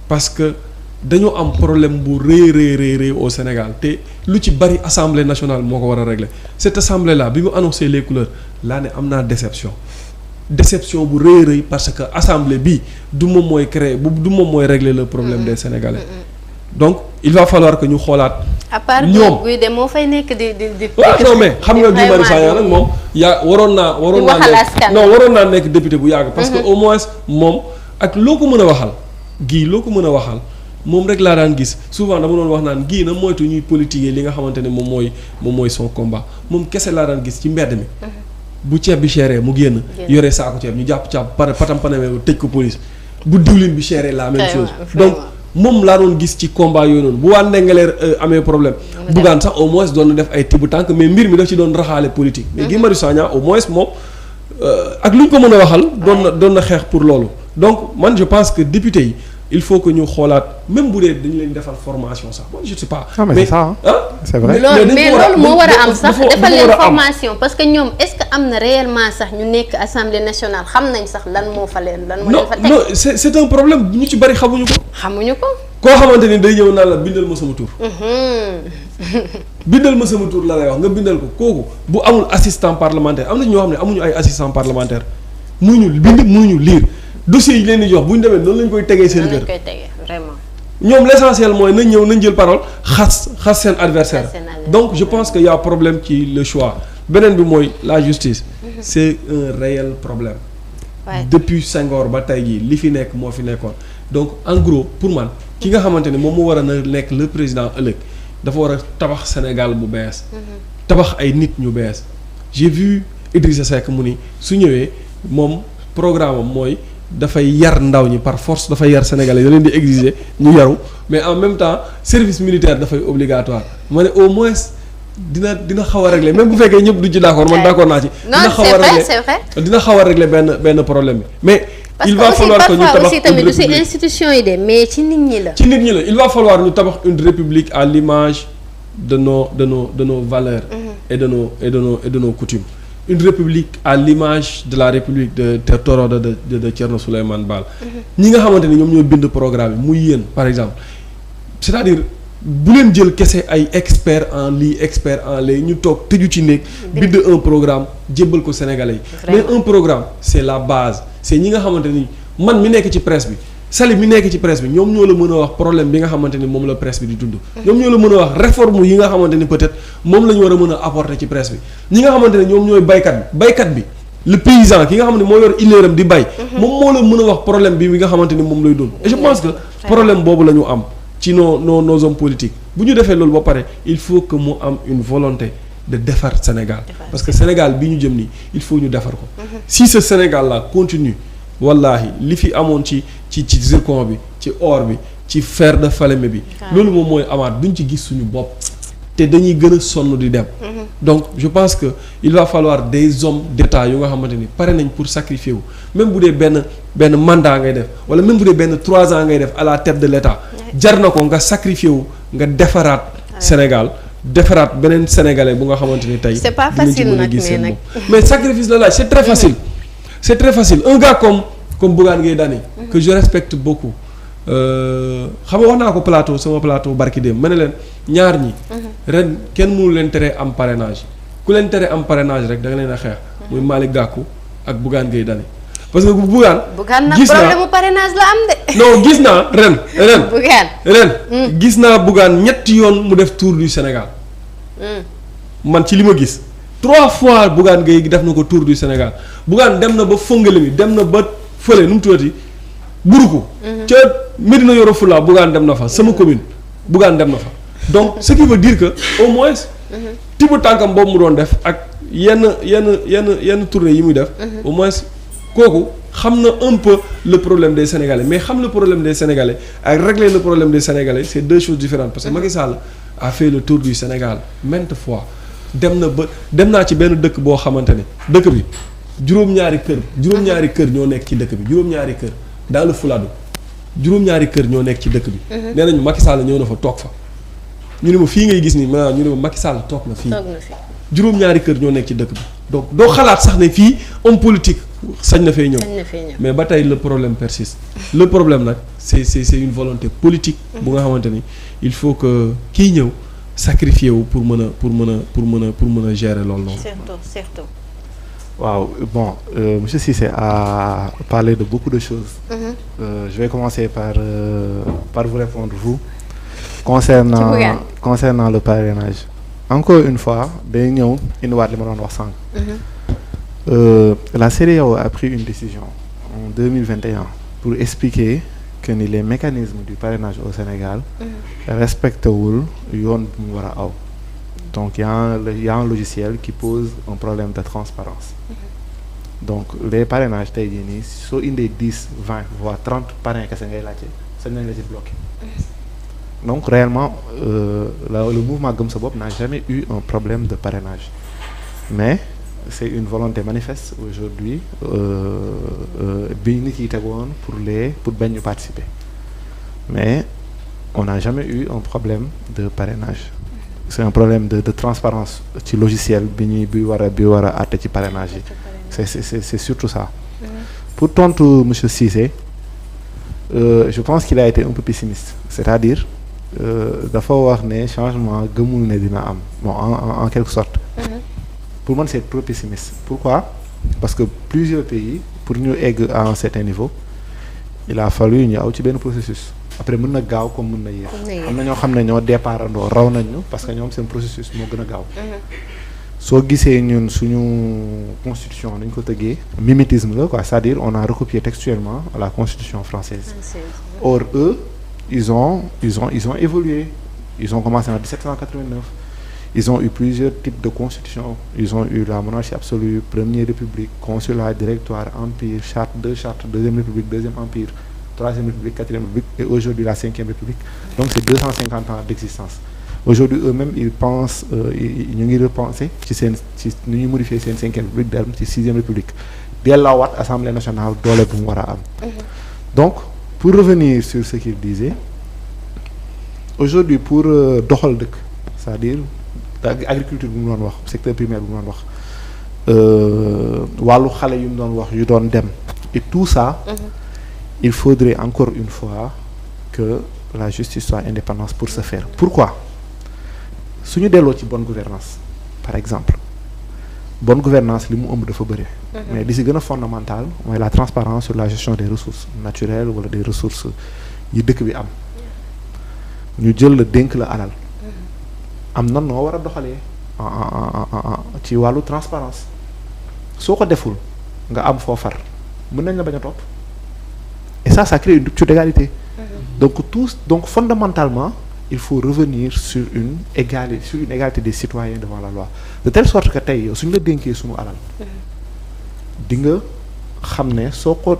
parce que dañoo am problème bu rëy au Sénégal te lu ci bari assemblée nationale moo ko war a régler cette assemblée là bi mu annoncé les couleurs laa ne am naa déception bu rëy parce que assemblée bi du moom mooy créer du moom mooy régler le problème des Sénégalais donc il va falloir que ñu xoolaat. à part ñoom guy de moo fay nekk di. waaw non mais xam nga Guy Marius Sagna nag moom waroon naa nekk député bu yàgg. parce que au moins moom ak loo ko mën a waxal loo ko mën a waxal moom rek laa daan gis souvent dama doon wax naan Guy na moytu ñuy politiquer li nga xamante ne moom mooy son combat moom kese laa daan gis ci mbedd mi. bu ceeb bi chéré mu génn. yore saako ceeb ñu jàpp patam paname tëj ko police bu diwlin bi chéré la même chose donc. moom laa doon gis ci combat yooyu noonu bu waa Ndengaleer amee problème Bougane sax au moins doon na def ay tibb tànk mais mbir mi daf ci doon raxaale politique mais Guy Marius Sagna au moins moom ak lu ñu ko mën a waxal doon na xeex pour loolu donc man je pense que député yi il faut que ñu xoolaat même bu dee dañu leen defal formation sax moi je sais pas. mais c'est ça c'est vrai. mais loolu moo war a am sax defal leen formation parce que ñoom est-ce que am na réellement sax ñu nekk assemblée nationale xam nañ sax lan moo fa leen teg. non c'est un problème ñu ci bari xamuñu ko. koo xamante ni day ñëw naan la bindal ma sama tur. bindal ma sama tur la lay wax nga bindal ko kooku bu amul assistant parlementaire am na ñoo xam ne amuñu ay assistant parlementaire mënuñu bind mënuñu lire. dossiers yi leen di jox bu ñu demee noonu lañ koy tegee seen kër vraiment. ñoom l'essentiel mooy nañ jël parole xas seen adversaire donc je pense que y a problème ci le choix beneen bi mooy la justice c'est un réel problème depuis Senghor ba tey jii li fi nekk moo fi nekkoon donc en gros pour man ki nga xamante ne moom moo war a na nekk le président ëllëg dafa war a tabax Sénégal bu bees tabax ay nit ñu bees j'ai vu Idrissa Seck mu ni su ñëwee moom programme am mooy dafay yar ndaw ñi par force dafay yar sénégalais da leen di exiger ñu yaru mais en même temps service militaire dafay obligatoire ma ne au moins dina xaw a régler même bu fekkee ñëpp du ci d'accord man d'accord naa ci. dina xaw a régler benn problème bi mais. il va falloir que ñu tabax une république aussi institution yi de mais ci nit ñi la. il va falloir ñu tabax une république à l'image de nos valeurs. et de nos coutumes. Une république à l'image de la république de Torodo de Thierno Souleymane Baal. ñi nga xamante ni ñoom ñoo bind programme bi muy yéen par exemple c'est-à-dire bu leen jël kese ay expert en lii expert en lii ñu toog tëju ci néeg bind un programme jébbal ko Sénégalais yi. mais un programme c'est la base c'est ñi nga xamante ni man mi nekk ci presse bi Sali mi nekk ci presse bi ñoom ñoo la mën a wax problème bi nga xamante ni moom la presse bi di dund. ñoom ñoo la mën a wax réforme yi nga xamante ni peut-être moom la ñu war a mën a apporter ci presse bi ñi nga xamante ne ñoom ñooy baykat bi le paysan ki nga xam ne moo yor ileeram di bay. moom moo la mën a wax problème bi nga xamante ni moom lay dund. et je pense que problème boobu la ñu am ci nos hommes politiques bu ñu defee loolu ba pare il faut que mu am une volonté de defar Sénégal. parce que Sénégal bi ñu jëm nii il faut ñu defar ko. si ce Sénégal là continue wallahi li fi amoon ci zircon bi ci or bi ci fer de Falémé bi. loolu moom mooy amaat duñ ci gis suñu bopp. te dañuy gën a sonn di dem. donc je pense que il va falloir des hommes d'État yu nga xamante ni pare nañ pour sacrifier wu même bu dee benn mandat ngay def wala même bu dee benn 3 ans ngay def à la tête de l'État. jar na ko nga sacrifié wu nga defaraat Sénégal defaraat beneen sénégalais bu nga xamante ni tey c'est pas facile nag mais sacrifice la laaj c'est très facile c'est très facile un gars comme Bougane Gueye Dany que je respecte beaucoup xam nga wax naa ko plateau sama plateau barki démb ma ne leen ñaar ñi ren kenn mënu leen tere am parrainage ku leen tere am parrainage rek da nga leen a xeex muy Malick Gakou ak Bougane Gueye Dany parce que Bougane nag problème mu parrainage la am de. non gis naa ren Bougane gis naa Bougane ñetti yoon mu def tour du Sénégal man ci li ma gis 3 fois Bougane Gueye def na ko tour du Sénégal Bougane dem na ba Fongolimbi dem na ba fële nu mu tuddati Buruku ca Médina Yoro Fula Bougane dem na fa sama commune Bougane dem na fa donc ce qui veut dire que au moins tibu tànkam boobu mu doon def ak yenn tournée yi muy def au moins kooku xam na un peu le problème des Sénégalais mais xam le problème des Sénégalais ak régler le problème des Sénégalais c'est 2 choses différentes parce que Macky Sall a fait le tour du Sénégal maintes fois dem naa ci benn dëkk boo xamante ne dëkk bi juróom-ñaari kër ñoo nekk ci dëkk bi juróom-ñaari kër dans le Fuladu juróom-ñaari kër ñoo nekk ci dëkk bi nee nañu Macky Sall ñëw na fa toog fa ñu ne ma fii ngay gis ni ma ñu ne ma Macky Sall toog na fii juróom-ñaari kër ñoo nekk ci dëkk bi donc doo xalaat sax ne fii homme politique sañ na fay ñëw mais ba tey le problème persiste le problème nag c'est une volonté politique bu nga xamante ni il faut que kii ñëw sacrifier wu pour mën a gérer loolu noonu. surtout. waaw bon monsieur Cissé a parlé de beaucoup de choses. Je vais commencer par vous répondre vous. concernant le parrainage. Encore une fois day ñëw indiwaat li ma doon wax sànq. La CEDEAO a pris une décision en 2021 pour expliquer que ni les mécanismes du parrainage au Sénégal respectent wul yoon bu mu war a aw. Donc il y a un logiciel qui pose un problème de transparence. Donc les parrainages tey jii nii soo indee 10 20 voire 30 parrains kese ngay laajte sañ nañ la ci bloqué. Donc réellement le mouvement Gëm Sa Bopp n'a jamais eu un problème de parrainage mais c'est une volonté manifeste aujourd'hui bi nit yi tegoon pour bañ ñu participer mais on n'a jamais eu un problème de parrainage c'est un problème de transparence ci logiciel bi war a àtte ci parrainage yi c'est surtout ça. Pour tontu monsieur Cissé je pense qu'il a été un peu pessimiste c'est-à-dire dafa wax ne changement gëmul ne dina am bon en quelque sorte. Pour moi c'est trop pessimiste. Pourquoi? Parce que plusieurs pays pour ñu egg à un certain niveau il a fallu ñu aw ci benn processus après mën na gaaw comme mën na yéex. am na ñoo xam ne ñoo départ andoo raw nañ ñu parce que ñoom seen processus moo gën a gaaw. soo gisee ñun suñu constitution nañ ko tëggee mimétisme la quoi c'est-à-dire on a recopié textuellement la constitution française. Or eux ils ont évolué. Ils ont commencé en 1789. Ils ont eu plusieurs types de constitutions. Ils ont eu la monarchie absolue, première république, consulat, directoire, empire, charte, deuxième république, deuxième empire, troisième république, quatrième république et aujourd'hui la cinquième république. Donc c'est 250 ans d'existence. Aujourd'hui eux-mêmes ils pensent ñu ngi repenser ci nu ñuy modifier seen cinquième république dem ci sixième république delloowaat assemblée nationale doole bu mu war a am. Donc pour revenir sur ce qu'il disait aujourd'hui pour doxal dëkk c'est-à-dire agriculture bu mu doon wax secteur primaire bu mu doon wax wàllu xale yu mu doon wax yu doon dem et tout ça il faudrait encore une fois que la justice soit indépendante pour ce faire. Pourquoi? Suñu delloo ci bonne gouvernance par exemple bonne gouvernance li mu ëmb dafa bëri mais li si gën a fondamental mooy la transparence sur la gestion des ressources naturelles wala des ressources yi dëkk bi am ñu jël la dénk la alal am na noo war a doxalee ci wàllu transparence soo ko deful nga am foo far mën nañ la bañ a topp et ça crée une rupture d'égalité. Donc fondamentalement il faut revenir sur une égalité des citoyens devant la loi de telle sorte que tey yow suñu la dénkee suñu alal di nga xam ne soo ko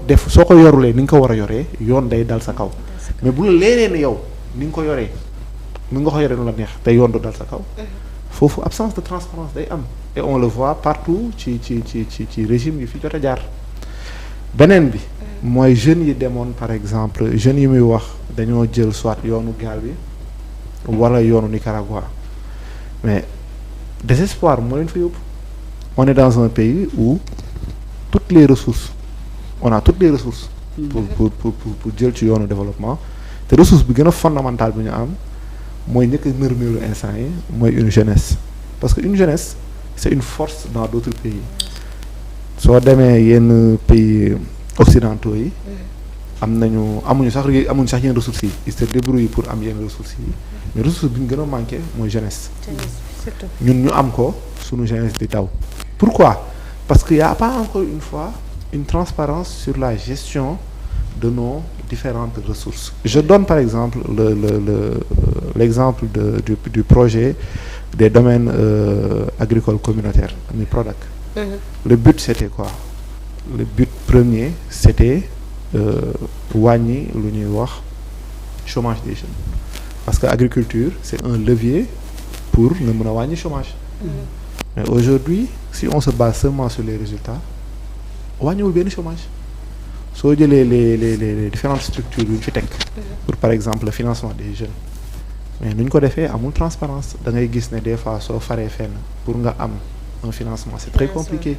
yorulee ni nga ko war a yoree yoon day dal sa kaw mais bu la leeree ne yow ni nga ko yoree ni nga ko yoree nu la neex te yoon du dal sa kaw foofu absence de transparence day am et on le voit partout ci régime yi fi jot a jaar beneen bi mooy jeunes yi demoon par exemple jeunes yi muy wax dañoo jël soit yoonu gaal bi wala yoonu Nicaragua mais désespoir moo leen fa yóbbu. On est dans un pays où toutes les ressources on a toutes les ressources pour jël ci yoonu développement te ressource bi gën a fondamentale bi ñu am mooy njëkk a nërmeelu instant yi mooy une jeunesse parce que une jeunesse c'est une force dans d'autres pays soo demee yenn pays occidentaux yi amuñu sax yenn ressources yi ils se débrouillent pour am yenn ressources yi mais ressource bi ñu gën a manqué mooy jeunesse ñun ñu am ko sunu jeunesse di daw pourquoi parce qu'il y a pas encore une fois une transparence sur la gestion de nos différentes ressources. Je donne par exemple l'exemple du projet des domaines agricoles communautaires, le PRODAC. Le but c'était quoi? Le but premier c'était wàññi lu ñuy wax chômage des jeunes parce que agriculture c'est un levier pour nga mën a wàññi chômage. Mais aujourd'hui si on se base seulement sur les résultats wàññiwul benn chômage soo jëlee les différentes structures yu ñu fi teg pour par exemple le financement des jeunes mais nu ñu ko defee amul transparence da ngay gis ne des fois soo faree fenn pour nga am un financement c'est très compliqué.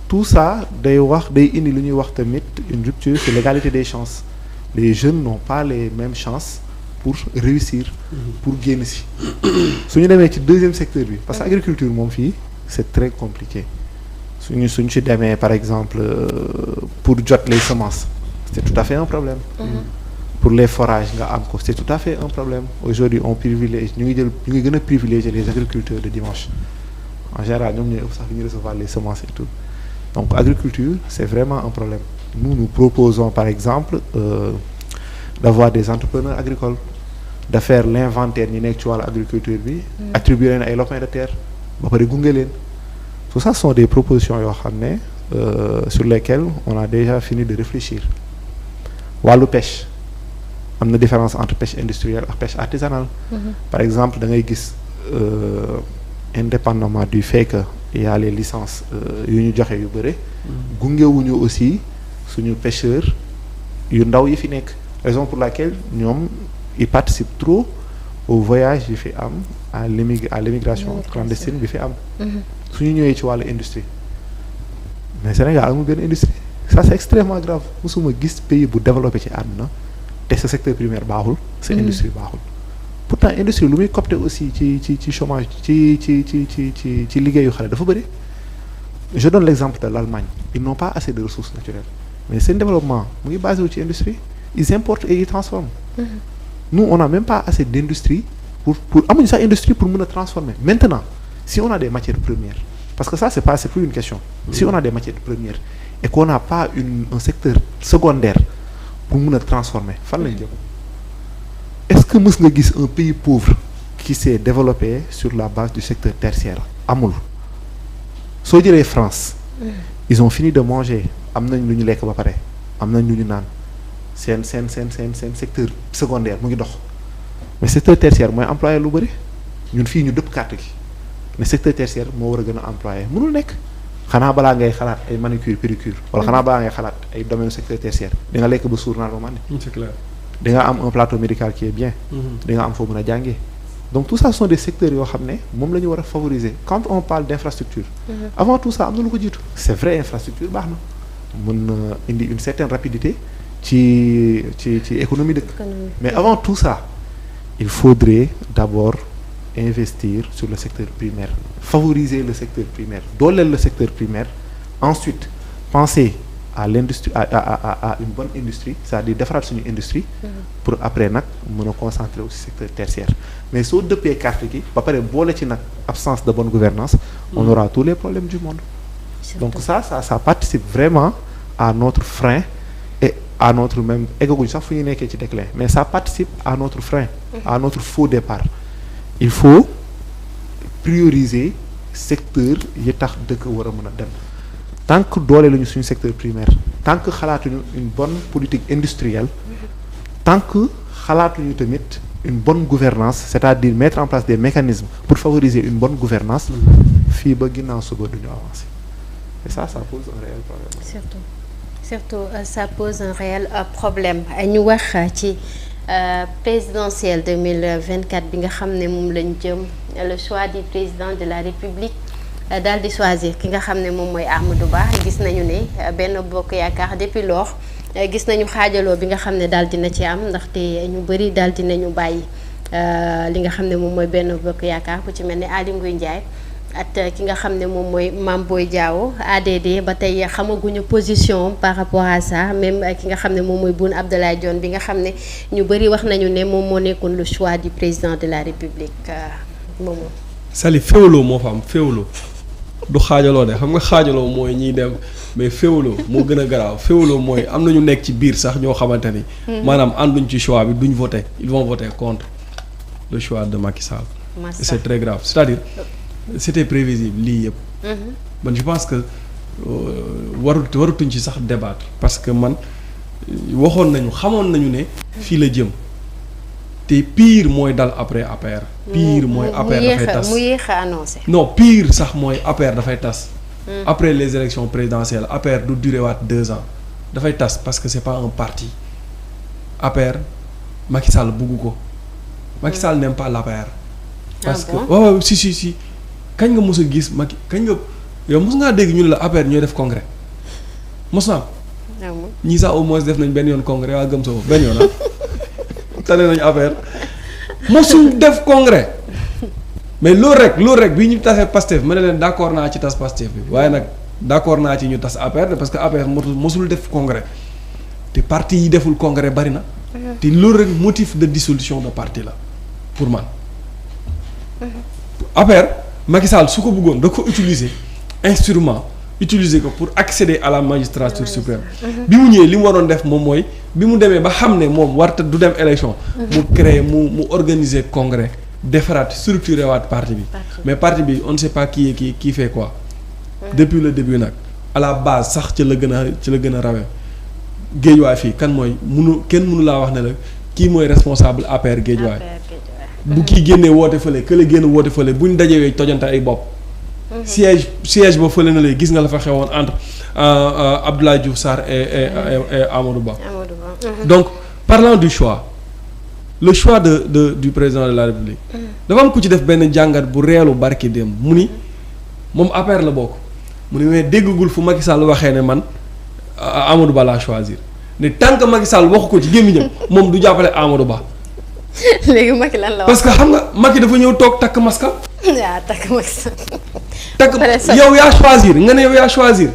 Tout ça day indi lu ñuy wax tamit une rupture sur l'égalité des chances les jeunes n'ont pas les mêmes chances pour réussir pour génn si su ñu demee ci deuxième secteur bi parce que agriculture moom fii c'est très compliqué suñ ci demee par exemple pour jot les semences c'est tout à fait un problème pour les forages nga am ko c'est tout à fait un problème aujourd'hui on privilégie ñu ngi gën a privilégier les agriculteurs de dimanche en général ñoom ñooy ëpp sax ñu recevoir les semences et tout donc agriculture c'est vraiment un problème nous proposons par exemple d'avoir des entrepreneurs agricoles de faire l'inventaire ñi nekk ci wàllu agriculture bi attribuer leen ay lopins de terre ba pare gunge leen tout ça sont des propositions yoo xam ne sur lesquelles on a déjà fini de réfléchir wàllu pêche am na différence entre pêche industrielle ak pêche artisanale par exemple da ngay gis indépendamment du fait que il y a les licences yu ñu joxe yu bëre gungewuñu aussi suñu pêcheurs yu ndaw yi fi nekk raison pour laquelle ñoom ils participent trop au voyage yi fi am à l'immigration clandestine bi fi am suñu ñëwee ci wàllu industrie mais Sénégal amul benn industrie ça c'est extrêmement grave musuma gis pays bu développé ci àdduna te sa secteur primaire baaxul sa industrie baaxul pourtant industrie lu muy copter aussi ci chômage ci liggéeyu xale dafa bëri je donne l'exemple de l'Allemagne ils n'ont pas assez de ressources naturelles mais seen développement mu ngi basé wu ci industrie ils importent et ils transforment nous on n'a même pas assez d'industrie pour amuñu sax industrie pour mën a transformer maintenant si on a des matières premières parce que ça c'est plus une question si on a des matières premières et qu'on n'a pas un secteur secondaire pour mën a transformer fan lañ jëm est-ce que mës nga gis un pays pauvre qui s'est développé sur la base du secteur tertiaire amul soo jëlee France ils ont fini de manger am nañ lu ñu lekk ba pare am nañ lu ñu naan seen secteur secondaire mu ngi dox mais secteur tertiaire mooy employé lu bëri ñun fii ñu dëpp carte gi mais secteur tertiaire moo war a gën a employé mënul nekk xanaa balaa ngay xalaat ay manucure pédicure wala xanaa balaa ngay xalaat ay domaine secteur tertiaire di nga lekk ba suur naan ba màndi c'est clair di nga am un plateau médical qui est bien di nga am foo mën a jàngee donc tout ça sont des secteurs yoo xam ne moom la ñu war a favoriser quand on parle d'infrastructure avant tout ça am na lu ko jiitu c'est vrai infrastructure baax na mën na indi une certaine rapidité ci économie dëkk mais avant tout ça il faudrait d'abord investir sur le secteur primaire favoriser le secteur primaire dooleel le secteur primaire ensuite penser à l'industrie à une bonne industrie c'est-à-dire defaraat suñu industrie pour après nag mën a concentrer aussi secteur tertiaire mais soo dëppee carte gi ba pare boole ci nag absence de bonne gouvernance on aura tous les problèmes du monde donc ça participe vraiment à notre frein et à notre même eggaguñ sax fu ñu nekkee ci déclin mais ça participe à notre frein à notre faux départ il faut prioriser secteur yi tax dëkk war a mën a dem tant que doole lañu suñu secteur primaire tant que xalaatuñu une bonne politique industrielle tant que xalaatuñu tamit une bonne gouvernance c'est-à-dire mettre en place des mécanismes pour favoriser une bonne gouvernance fii ba ginnaaw suba duñu avancer et ça pose un réel problème. Surtout. surtout ça pose un réel problème ñu wax ci présidentielle 2024 bi nga xam ne moom lañ jëm le choix du président de la République daal di choisir ki nga xam ne moom mooy Amadou Ba. gis nañu ne Benno Bokk Yaakaar depuis lors gis nañu xaajaloo bi nga xam ne daal dina ci am ndaxte ñu bëri daal dinañu bàyyi li nga xam ne moom mooy Benno Bokk Yaakaar ku ci mel ne Aly Ngouille Ndiaye at ki nga xam ne moom mooy Mame Boye Diao ADD ba tey xamaguñu position par rapport à ça même ki nga xam ne moom mooy Boun Abdallah Dionne bi nga xam ne ñu bëri wax nañu ne moom moo nekkoon le choix du président de la République moom. Sali féewaloo moo fa am féewaloo du xaajaloo de xam nga xaajaloo mooy ñiy dem mais féewaloo moo gën a garaaw féewaloo mooy am na ñu nekk ci biir sax ñoo xamante ni. maanaam ànduñ ci choix bi duñ voter ils vont voter contre le choix de Macky Sall. C'est très grave c'est-à-dire. C'était prévisible lii yëpp. man je pense que warutuñ ci sax débattre parce que man waxoon nañu xamoon nañu ne. fii la jëm te pire mooy dal après APR. pire mooy APR dafay tas mu yéex a annoncé. non pire sax mooy APR dafay tas. après les élections présidentielles APR du durer waat 2 ans dafay tas parce que c'est pas un parti APR Macky Sall bugg ko Macky Sall n'aime pas l'APR. parce que waaw si. kañ nga mos a gis Macky kañ nga yow mos ngaa dégg ñu ne la APR ñooy def congrès mos naa am. ñii sax au moins def nañ benn yoon congrès waa gëm sa bopp benn yoon tane nañu APR mosul def congrès mais loolu rek bii ñu tasee Pastef ma ne leen d'accord naa ci tas Pastef bi waaye nag d'accord naa ci ñu tas APR parce que APR mosul def congrès te parti yi deful congrès bari na. te loolu rek motif de dissolution de parti la pour man. APR. Macky Sall su ko bëggoon da ko utiliser ko pour accéder à la magistrature suprême. bi mu ñëwee li mu waroon def moom mooy bi mu demee ba xam ne moom warta du dem élection. mu créer mu organiser congrès defaraat structurer waat parti bi. mais parti bi on ne sait pas qui fait quoi. depuis le début nag à la base sax ci la gën a rawee Guédiawaye fii kenn mënu laa wax ne la kii mooy responsable APR Guédiawaye. bu kii génnee woote fële kële génn woote fële buñ dajewee tojante ay bopp. siège ba fële na lay gis nga la fa xewoon entre Abdoulaye Diouf Sarr et Amadou Ba. Donc parlant du choix le choix du président de la République. dafa am ku ci def benn jàngat bu reelu barki dem mu ni moom APR la bokk mu ni mais déggagul fu Macky Sall waxee ne man Amadou Ba laa choisir ne tant que Macky Sall waxu ko ci gémmiñam moom du jàppale Amadou Ba. léegi Macky lan la wax parce que xam nga Macky dafa ñëw toog takk maska. waaw takk maska. takk yow yaa choisir nga ne yow yaa choisir.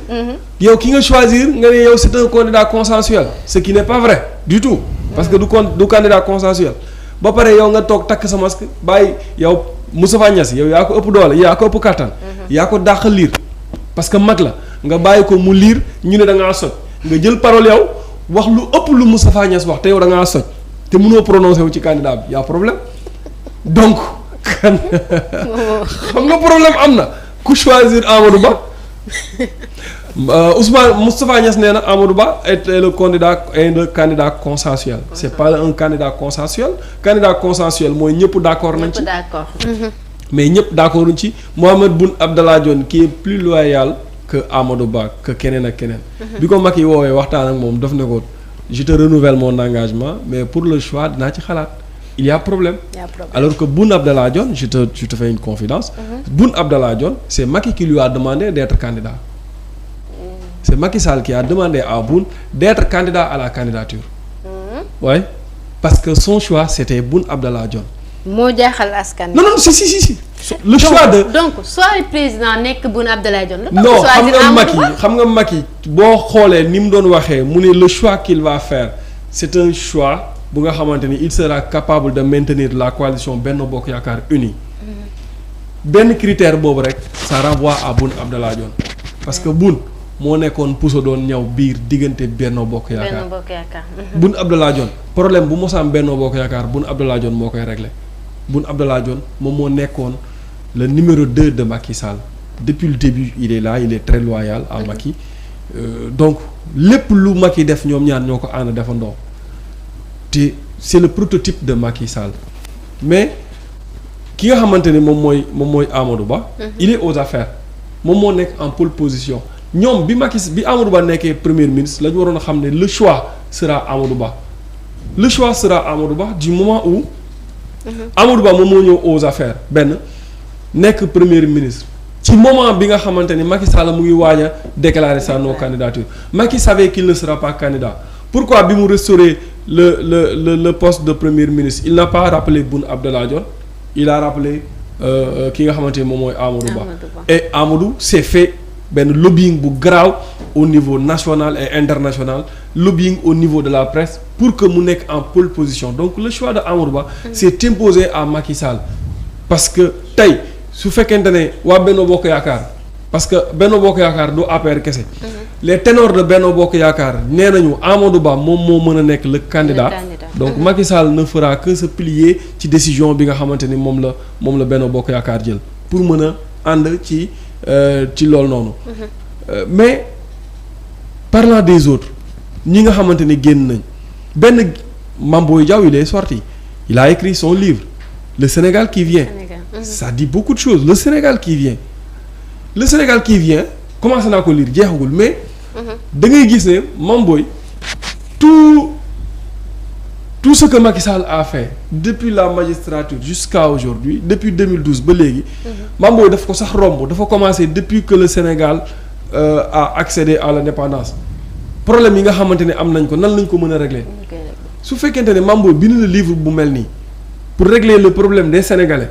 yow ki nga choisir nga ne yow c'est un candidat consensuel ce qui n'est pas vrai du tout. parce que du candidat consensuel. ba pare yow nga toog takk sa masque bàyyi yow Moustapha Niasse yow yaa ko ëpp doole yaa ko ëpp kattan. yaa ko dàq liir parce que mag la nga bàyyi ko mu liir ñu ne da ngaa soj nga jël parole yow wax lu ëpp lu Moustapha Niasse wax te yow da ngaa soj. te mënoo prononcé wu ci candidat bi y a problème donc xam nga problème am na ku choisir Amadou Ba Ousmane Moustapha Niasse nee na Amadou Ba est le candidat consensuel. C'est pas un candidat consensuel. Candidat consensuel mooy ñëpp d'accord nañ ci. mais ñëpp d'accorduñ ci Mohamed Boun Abdallah Dionne qui est plus loyal que Amadou Ba que keneen ak keneen. bi ko Macky woowee waxtaan ak moom daf ne ko. Je te renouvelle mon engagement mais pour le choix dinaa ci xalaat il y a problème. Alors que Boun Abdallah Dionne je te fais une confidence. Boun Abdallah Dionne c'est Macky qui lui a demandé d'être candidat. C'est Macky Sall qui a demandé à Boun d'être candidat à la candidature. Ouais parce que son choix c'était Boun Abdallah Dionne. moo jaaxal askan non si. le choix de donc soit le président nekk Boun Abdallah Dionne. non xam nga Macky boo xoolee ni mu doon waxee mu ne le choix qu'il va faire c'est un choix bu nga xamante ni il sera capable de maintenir la coalition Benno Bokk Yaakaar unie. benn critère boobu rek ça renvoie à Boun Abdallah Dionne parce que Boun moo nekkoon puso doon ñëw biir diggante Benno Bokk Yaakaar. Boun Abdallah Dionne problème bu mosam Benno Bokk Yaakaar Boun Abdallah Dionne moo koy régler. Boun Abdallah Dionne moom moo nekkoon le numéro 2 de Macky Sall depuis le début il est là il est très loyal à Macky donc lépp lu Macky def ñoom ñaar ñoo ko ànd defandoo te c'est le prototype de Macky Sall mais ki nga xamante ni moom mooy Amadou Ba. il est aux affaires moom moo nekk en pole position ñoom bi Amadou Ba nekkee premier ministre la ñu waroon a xam ne le choix sera Amadou Ba le choix sera Amadou Ba du moment où Amadou Ba moom moo ñëw aux affaires benn nekk premier ministre ci moment bi nga xamante ni Macky Sall mu ngi waaj a déclarer sa non candidature Macky savait qu'il ne sera pas candidat pourquoi bi mu restaurer le poste de premier ministre il n'a pas rappelé Boun Abdallah Dionne il a rappelé ki nga xamante ni moom mooy Amadou Ba et Amadou s'est fait benn lobbying bu garaaw au niveau national et international lobbying au niveau de la presse pour que mu nekk en pole position donc le choix de Amadou Ba s'est imposé à Macky Sall parce que tey su fekkente ne waa Benno Bokk Yaakaar parce que Benno Bokk Yaakaar du APR kese les ténors de Benno Bokk Yaakaar nee nañu Amadou Ba moom moo mën a nekk le candidat donc Macky Sall ne fera que se plier ci décision bi nga xamante ni moom la Benno Bokk Yaakaar jël pour mën a ànd ci loolu noonu mais parlant des autres ñi nga xamante ni génn nañ benn Mame Boye Diao il est sorti il a écrit son livre Le Sénégal qui vient ça dit beaucoup de choses le Sénégal qui vient commencé naa ko lire jeexagul mais da ngay gis ne Mame Boye tout ce que Macky Sall a fait depuis la magistrature jusqu'à aujourd'hui depuis 2012 ba léegi Mame Boye daf ko sax romb dafa commencé depuis que le Sénégal a accédé à l'indépendance problème yi nga xamante ne am nañ ko nan lañ ko mën a régler su fekkente ne Mame Boye bind na livre bu mel nii pour régler le problème des Sénégalais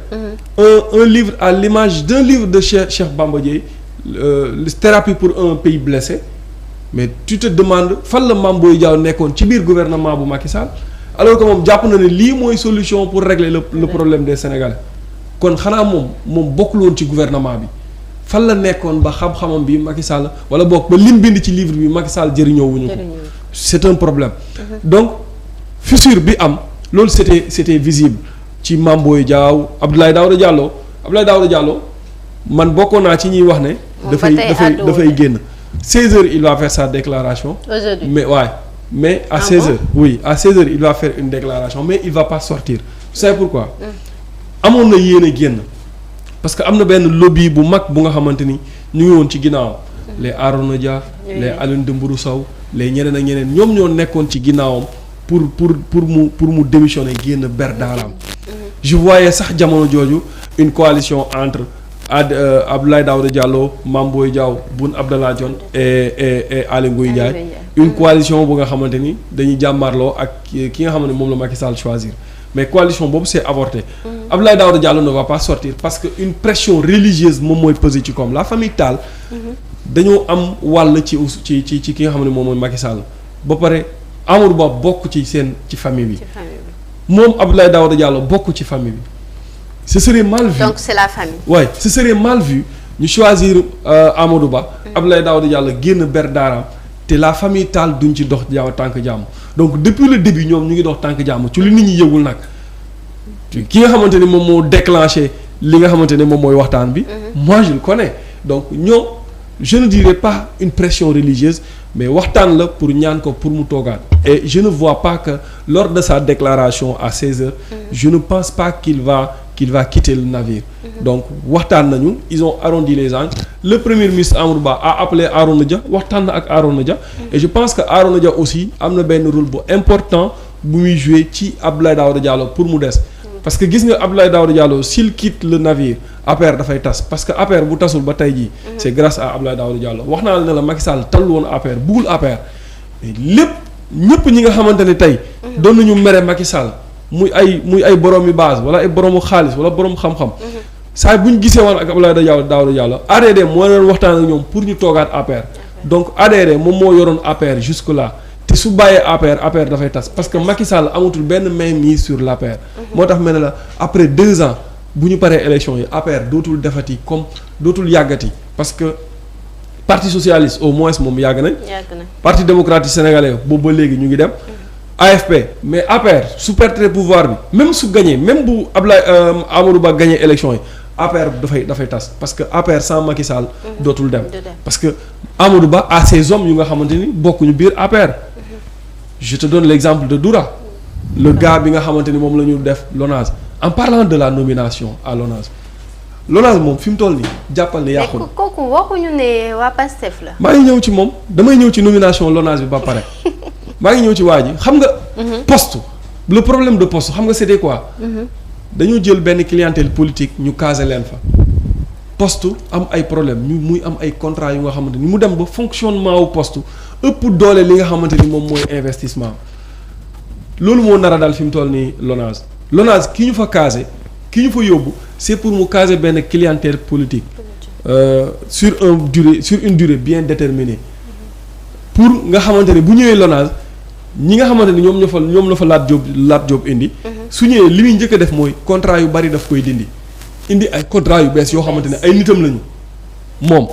un livre à l'image d'un livre de Cheikh Bamba Dièye thérapie pour un pays blessé mais tu te demandes fan la Mame Boye Diao nekkoon ci biir gouvernement bu Macky Sall alors que moom jàpp na ne lii mooy solution pour régler le problème des Sénégalais kon xanaa moom bokkul woon ci gouvernement bi fan la nekkoon ba xam-xamam bi Macky Sall wala bokk ba lim bind ci livre bi Macky Sall jëriñoo wuñu ko c'est un problème donc fissure bi am loolu c'était visible ci Mame Boye Diao Abdoulaye Daouda Diallo man bokkoon naa ci ñuy wax ne dafay génn 16h il va faire sa déclaration aujourd'hui mais à 16h oui à 16h il va faire une déclaration mais il va pas sortir tu sais pourquoi amoon na yéen a génn parce que am na benn lobby bu mag bu nga xamante ni ñu ngi woon ci ginnaawam les Arona Dia les Alioune Dembourou Sow les ñeneen ak ñeneen ñoom ñoo nekkoon ci ginnaawam pour mu démissionner génn ber daaraam je voyais sax jamono jooju une coalition entre Abdoulaye Daouda Diallo Mame Boye Diao Boun Abdallah Dionne et Aly Ngouille Ndiaye une coalition bu nga xamante ni dañuy jàmmarloo ak ki nga xamante ni moom la Macky Sall choisir mais coalition boobu c'est avorté Abdoulaye Daouda Diallo ne va pas sortir parce que une pression religieuse moom mooy peser ci comme la famille Tall dañoo am wàll ci ki nga xam ne moom mooy Macky Sall ba pare Amadou Ba bokk ci famille bi moom Abdoulaye Daouda Diallo bokk ci famille bi ce serait mal vu. Donc c'est la famille. Ouais, ce serait mal vu ñu choisir Amadou Ba. Abdoulaye Daouda Diallo génn ber daaraam te la famille Tall duñ ci dox tànk jàmm donc depuis le début ñoom ñu ngi dox tànk jàmm ci lu nit ñi yëgul nag ki nga xamante ni moom moo déclenché li nga xamante ne moom mooy waxtaan bi. moi je le connais donc ñoom je ne dirais pas une pression religieuse mais waxtaan la pour ñaan ko pour mu toogaat et je ne vois pas que lors de sa déclaration à 16h je ne pense pas qu'il va quitter le navire donc waxtaan nañu ils ont arrondi les angles le premier ministre Amadou Ba a appelé Arona Dia waxtaan na ak Arona Dia et je pense que Arona Dia aussi am na benn rôle bu important bu muy jouer ci Abdoulaye Daouda Diallo pour mu des parce que gis nga Abdoulaye Daouda Diallo s'il quitte le navire APR dafay tas parce que APR bu tasul ba tey jii c'est grâce à Abdoulaye Daouda Diallo wax naa la ne la Macky Sall tallu woon APR buggul APR mais lépp ñëpp ñi nga xamante ne tey doon nañu mere Macky Sall muy ay boroomi base wala ay boroomu xaalis wala boroom xam-xam saa bu ñu gisee woon ak Abdoulaye Daouda Diallo ADD moo leen waxtaan ak ñoom pour ñu toogaat APR donc ADD moom moo yoroon APR jusque là te su bàyyee APR dafay tas parce que Macky Sall amatul benn mainmise sur l'APR moo tax mel ne la après 2 ans bu ñu paree élection yi APR dootul defati comme dootul yàggati parce que parti socialiste au moins moom yàgg nañ parti démocratique sénégalais boobu ba léegi ñu ngi dem AFP mais APR su perdre pouvoir bi même su gagné même bu Abdoulaye Amadou Ba gagné élection yi APR dafay tas parce que APR sans Macky Sall dootul dem parce que Amadou Ba a ses hommes yu nga xamante ni bokkuñu biir APR je te donne l'exemple de Doura le gars bi nga xamante ni moom la ñu def l'ONAS en parlant de la nomination à l'ONAS LONASE moom fi mu toll nii jàppal ne yàqul. mais kooku waxuñu ne waa PASTEF la. maa ngi ñëw ci moom damay ñëw ci nomination LONASE bi ba pare maa ngi ñëw ci waa ji xam nga. poste le problème de poste xam nga c'était quoi. dañoo jël benn clientèle politique ñu casé leen fa. poste am ay problème ñu muy am ay contrat yu nga xamante ni mu dem ba fonctionnement wu poste ëpp doole li nga xamante ni moom mooy investissement loolu moo nar a daal fi mu toll nii LONASE ki ñu fa casé ki ñu fa yóbbu c'est pour mu caser benn clientèle politique sur une durée bien déterminée pour nga xamante ne bu ñëwee LONASE ñi nga xamante ni ñoom la fa Lat Diop indi su ñëwee li muy njëkk a def mooy contrat yu bari daf koy indi ay contrat yu bees yoo xamante ne ay nitam lañu moom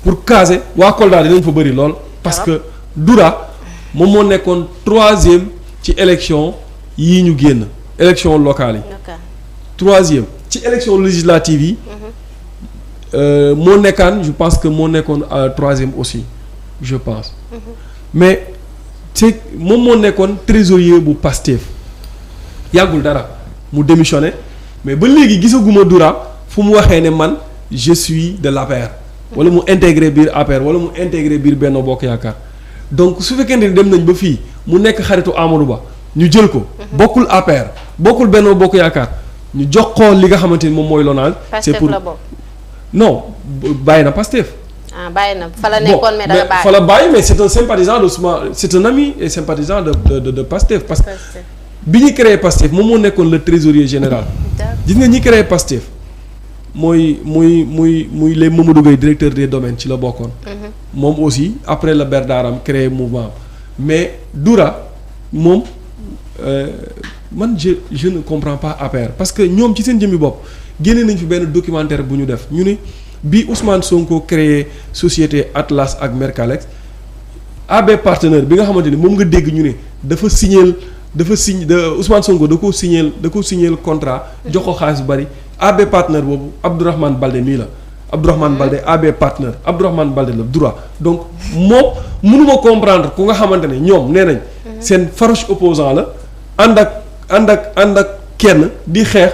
pour caser waa Kolda dinañ fa bëri lool parce que Doura moom moo nekkoon 3e ci élection yii ñu génn élection locale yi 3e ci élection législative yi moo nekkaan je pense que moo nekkoon 3e aussi je pense mais c'est moom moo nekkoon trésorier bu Pastef yàggul dara mu démissionné mais ba léegi gisaguma Doura fu mu waxee ne man je suis de l'APR wala mu intégré biir APR wala mu intégré biir Benno Bokk Yaakaar donc su fekkente ni dem nañ ba fii mu nekk xaritu Amadou Ba ñu jël ko bokkul APR bokkul Benno Bokk Yaakaar ñu jox ko li nga xamante ni moom mooy LONASE c'est pour non bàyyi na Pastef bàyyi na fa la nekkoon mais dara bàyyi fa la bàyyi mais c'est un sympathisant de c'est un ami et sympathisant de Pastef parce que bi ñu créé Pastef moom moo nekkoon le trésorier général gis nga ñi créé Pastef muy les Mamadou Gueye directeur des domaines ci la bokkoon moom aussi après la berdaaram créé mouvement mais Doura moom man je ne comprends pas APR parce que ñoom ci seen jëmmi bopp génne nañ fi benn documentaire bu ñu def ñu ni bi Ousmane Sonko créé société Atlas ak Mercalex AB partenaire bi nga xamante ni moom nga dégg ñu ne dafa signé Ousmane Sonko da ko signé contrat jox ko xaalis bu bari AB partenaire boobu Abdourahmane Baldé mii la Abdourahmane Baldé AB partenaire Abdourahmane Baldé la Doura donc moom mënuma comprendre ku nga xamante ne ñoom nee nañ seen farouche opposant la ànd ak kenn di xeex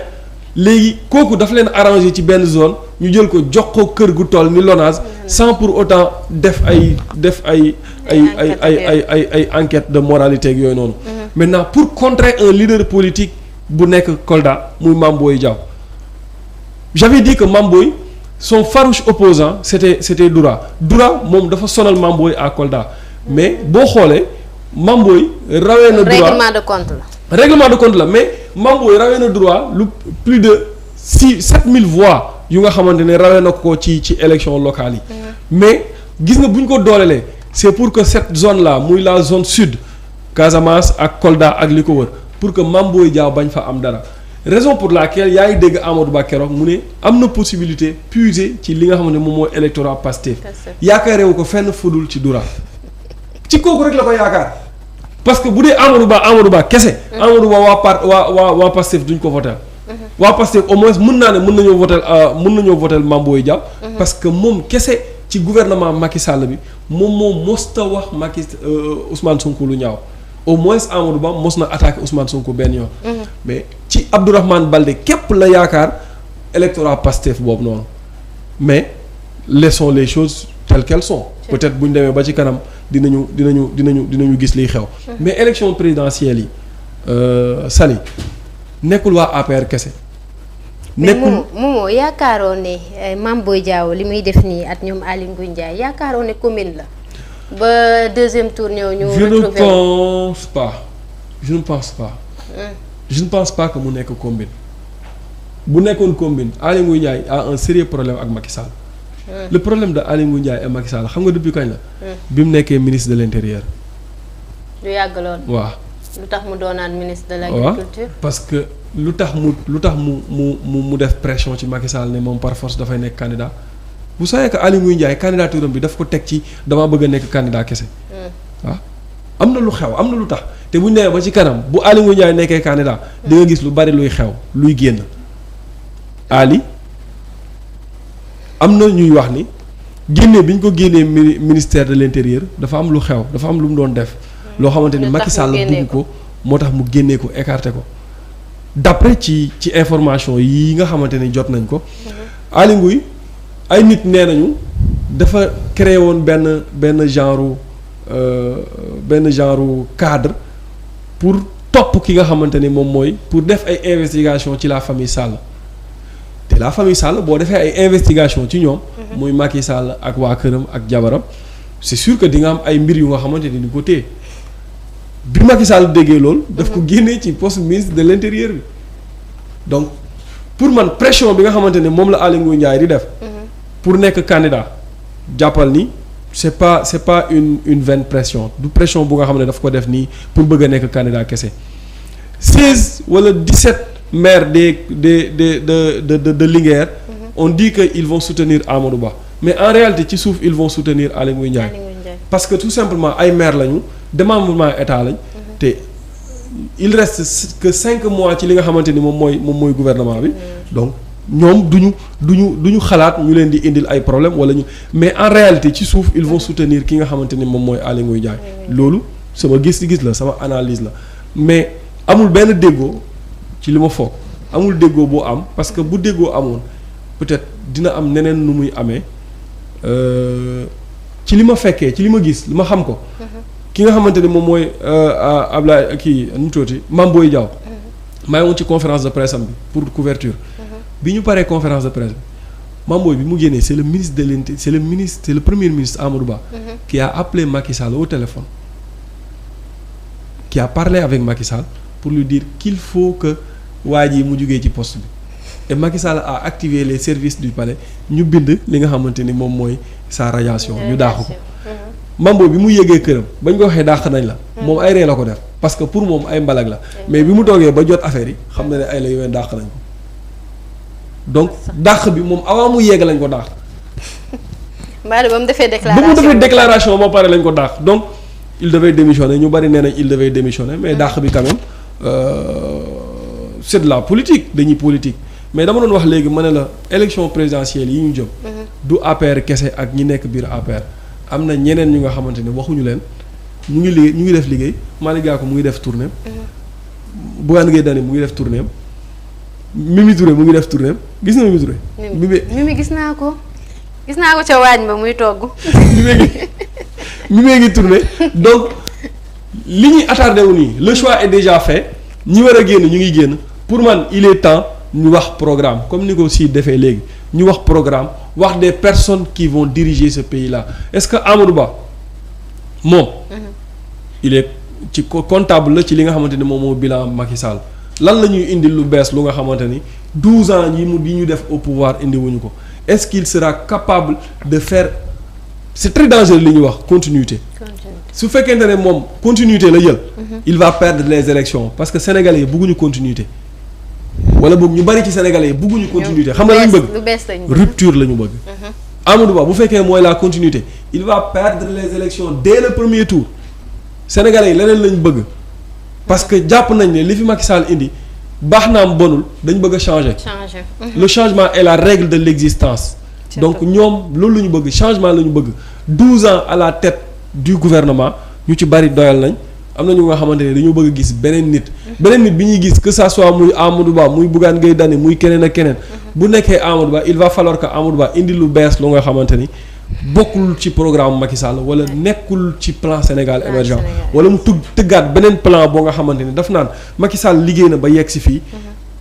léegi kooku daf leen arrangé ci benn zone ñu jël ko jox ko kër gu toll ni LONASE sans pour autant def ay enquête de moralité ak yooyu noonu maintenant pour contrer un leader politique bu nekk Kolda muy Mame Boye Diao j'avais dit que Mame Boye son farouche opposant c'était Doura moom dafa sonal Mame Boye à Kolda mais boo xoolee Mame Boye rawee na Doura règlement de compte la mais Mame Boye rawee na Doura lu plus de 7000 voix yu nga xamante ne rawee na ko ci élection locale yi mais gis nga bu ñu ko doolelee c'est pour que cette zone là muy la zone sud Casamance ak Kolda ak li ko wër pour que Mame Boye Diao bañ fa am dara raison pour laquelle yaa ngi dégg Amadou Ba keroog mu ne am na possibilité puiser ci li nga xamante ne moom mooy électorat Pastef yaakaarewu ko fenn fudul ci Doura ci kooku rek la ko yaakaar parce que bu dee Amadou Ba kese Amadou Ba waa Pastef duñ ko voter waa Pastef au moins mën naa ne mën nañoo voter Mame Boye Diao parce que moom kese ci gouvernement Macky Sall bi moom mosta wax Ousmane Sonko lu ñaaw au moins Amadou Ba mos na attaqué Ousmane Sonko benn yoon mais ci Abdourahmane Baldé képp la yaakaar électorat Pastef boobu noonu mais laissons les choses telles qu'elles sont peut-être bu ñu demee ba ci kanam dinañu gis liy xew mais élection présidentielle yi Sali nekkul waa APR kese nekkul Momo yaakaaroon ne Mame Boye Diao li muy def nii ak ñoom Aly Ngouille Ndiaye yaakaaroon ne commune la ba deuxième tour ñëw ñu je ne pense pas que mu nekk combine bu nekkoon combine Aly Ngouille Ndiaye a un sérieux problème ak Macky Sall le problème de Aly Ngouille Ndiaye et Macky Sall xam nga depuis kañ la bi mu nekkee ministre de l'intérieur lu yàgg lool waaw lu tax mu doonaat ministre de l'agriculture parce que lu tax mu def pression ci Macky Sall ne moom par force dafay nekk candidat vous savez que Aly Ngouille Ndiaye candidature am bi daf ko teg ci damaa bëgg a nekk candidat kese waaw am na lu xew am na lu tax te bu ñu demee ba ci kanam bu Aly Ngouille Ndiaye nekkee candidat di nga gis lu bari luy xew luy génn Ali am na ñuy wax ni génne bi ñu ko génnee ministère de l'intérieur dafa am lu xew dafa am lu mu doon def loo xamante ni Macky Sall bëgg ko moo tax mu génnee ko écarté ko d'après ci information yi nga xamante ni jot nañ ko Aly Ngouille ay nit nee nañu dafa créé woon benn genre cadre pour topp ki nga xamante ni moom mooy pour def ay investigation ci la famille Sall te la famille Sall boo defee ay investigation ci ñoom. muy Macky Sall ak waa këram ak jabaram c'est sûr que di nga am ay mbir yu nga xamante ni ko téye bi Macky Sall déggee loolu. daf ko génnee ci poste ministre de l'intérieur bi donc pour man pression bi nga xamante ne moom la Aly Ngouille Ndiaye di def. pour nekk candidat jàppal ni c'est pas une vaine pression du pression bu nga xam ne daf ko def nii pour bëgg a nekk candidat kese 16 wala 17 maires de Linguère. On dit que ils vont soutenir Amadou Ba mais en réalité ci suuf ils vont soutenir Aly Ngouille Ndiaye parce que tout simplement ay maire lañu démembrement état lañ te il reste que 5 mois ci li nga xamante ni moom mooy gouvernement bi donc ñoom duñu xalaat ñu leen di indil ay problème wala ñu mais en réalité ci suuf ils vont soutenir ki nga xamante ni moom mooy Aly Ngouille Ndiaye loolu sama gis-gis la sama analyse la mais amul benn déggoo ci li ma foog amul déggoo boo am parce que bu déggoo amoon peut-être dina am neneen nu muy amee ci li ma fekkee ci li ma gis li ma xam ko ki nga xamante ni moom mooy Ablaye kii nu mu tuuti Mame Boye Diao maa ngi woon ci conférence de presse am bi pour couverture bi ñu paree conférence de presse bi Mame Boye bi mu génnee c'est le ministre de l'Intérieur c'est le premier ministre Amadou Ba qui a appelé Macky Sall au téléphone qui a parlé avec Macky Sall pour lui dire qu'il faut que waa ji mu jugee ci poste bi et Macky Sall a activé les services du palais ñu bind li nga xamante ni moom mooy sa radiation ñu dàq ko Mame Boye bi mu yéegee këram bañ ko waxee dàq nañ la moom ay ree la ko def parce que pour moom ay mbalag la mais bi mu toogee ba jot affaire yi xam na ne ay la yoween dàq nañ ko donc dàq bi moom avant mu yegg lañ ko dàq ba mu defee déclaration ba pare lañ ko dàq donc il devait démissionner ñu bari nee nañ il devait démissionner mais dàq bi quand même c'est de la politique dañuy politique mais dama doon wax léegi ma ne la élection présidentielle yi ñu jëm du APR kese ak ñi nekk biir APR am na ñeneen ñu nga xamante ne waxuñu leen ñu ngi def liggéey Malick Gakou mu ngi def tournée Bougane Gueye Dany mu ngi def tournée Mimi Touré mu ngi def tournée gis na Mimi Touré Mimi gis naa ko ca waañ ba muy togg Mimi ngi tournée donc li ñuy attardé wu nii le choix est déjà fait ñi war a génn ñu ngi génn pour man il est temps ñu wax programme comme ni ko si defee léegi ñu wax programme wax des personnes qui vont diriger ce pays là est-ce que Amadou Ba moom il est ci comptable la ci li nga xamante ni moom moo bilan Macky Sall lan la ñuy indi lu bees lu nga xamante ni 12 ans yi ñu def au pouvoir indi wuñu ko est-ce qu'il sera capable de faire c'est très dangereux li ñuy wax continuité su fekkente ne moom continuité la jël il va perdre les élections parce que sénégalais yi bëgguñu continuité wala boog ñu bari ci sénégalais yi bëgguñu continuité xam nga la ñu bëgg rupture la ñu bëgg Amadou Ba bu fekkee mooy la continuité il va perdre les élections dès le premier tour sénégalais yi leneen lañ bëgg parce que jàpp nañ ne li fi Macky Sall indi baax na am bonul dañ bëgg a changer le changement est la règle de l'existence donc ñoom loolu la ñu bëgg changement la ñu bëgg 12 ans à la tête du gouvernement ñu ci bari doyal nañ am na ñu nga xamante ne dañoo bëgg a gis beneen nit bi ñuy gis que ça soit muy Amadou Ba muy Bougane Gueye Dany muy keneen ak keneen bu nekkee Amadou Ba il va falloir que Amadou Ba indi lu bees lu nga xamante ni bokkul ci programme Macky Sall wala nekkul ci plan Sénégal émergent wala mu tëggaat beneen plan boo nga xamante ni daf naan Macky Sall liggéey na ba yegg si fii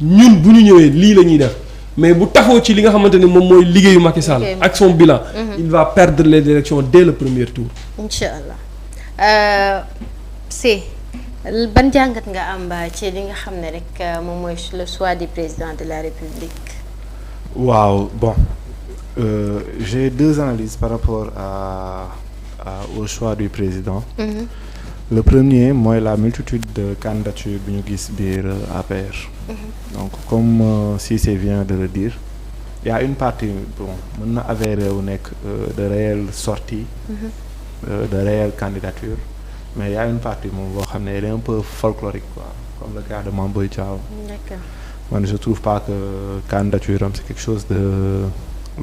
ñun bu ñu ñëwee lii la ñuy def mais bu taxaw ci li nga xamante ni moom mooy liggéeyu Macky Sall ak son bilan il va perdre les élections dès le premier tour Inch'Allah si ban jàngat nga am ci li nga xam ne rek moom mooy le choix du président de la République. waaw bon j'ai deux analyses par rapport au choix du président. Le premier mooy la multitude de candidatures bi ñu gis biir APR. Donc comme Cissé vient de le dire il y a une partie bon mën na avéré wu nekk de réelles sorties. De réelles candidatures. Mais il y a une partie moom boo xam ne elle est un peu folklorique quoi comme le cas de Mame Boye Diao. D'accord. Man je trouve pas que candidature am c'est quelque chose de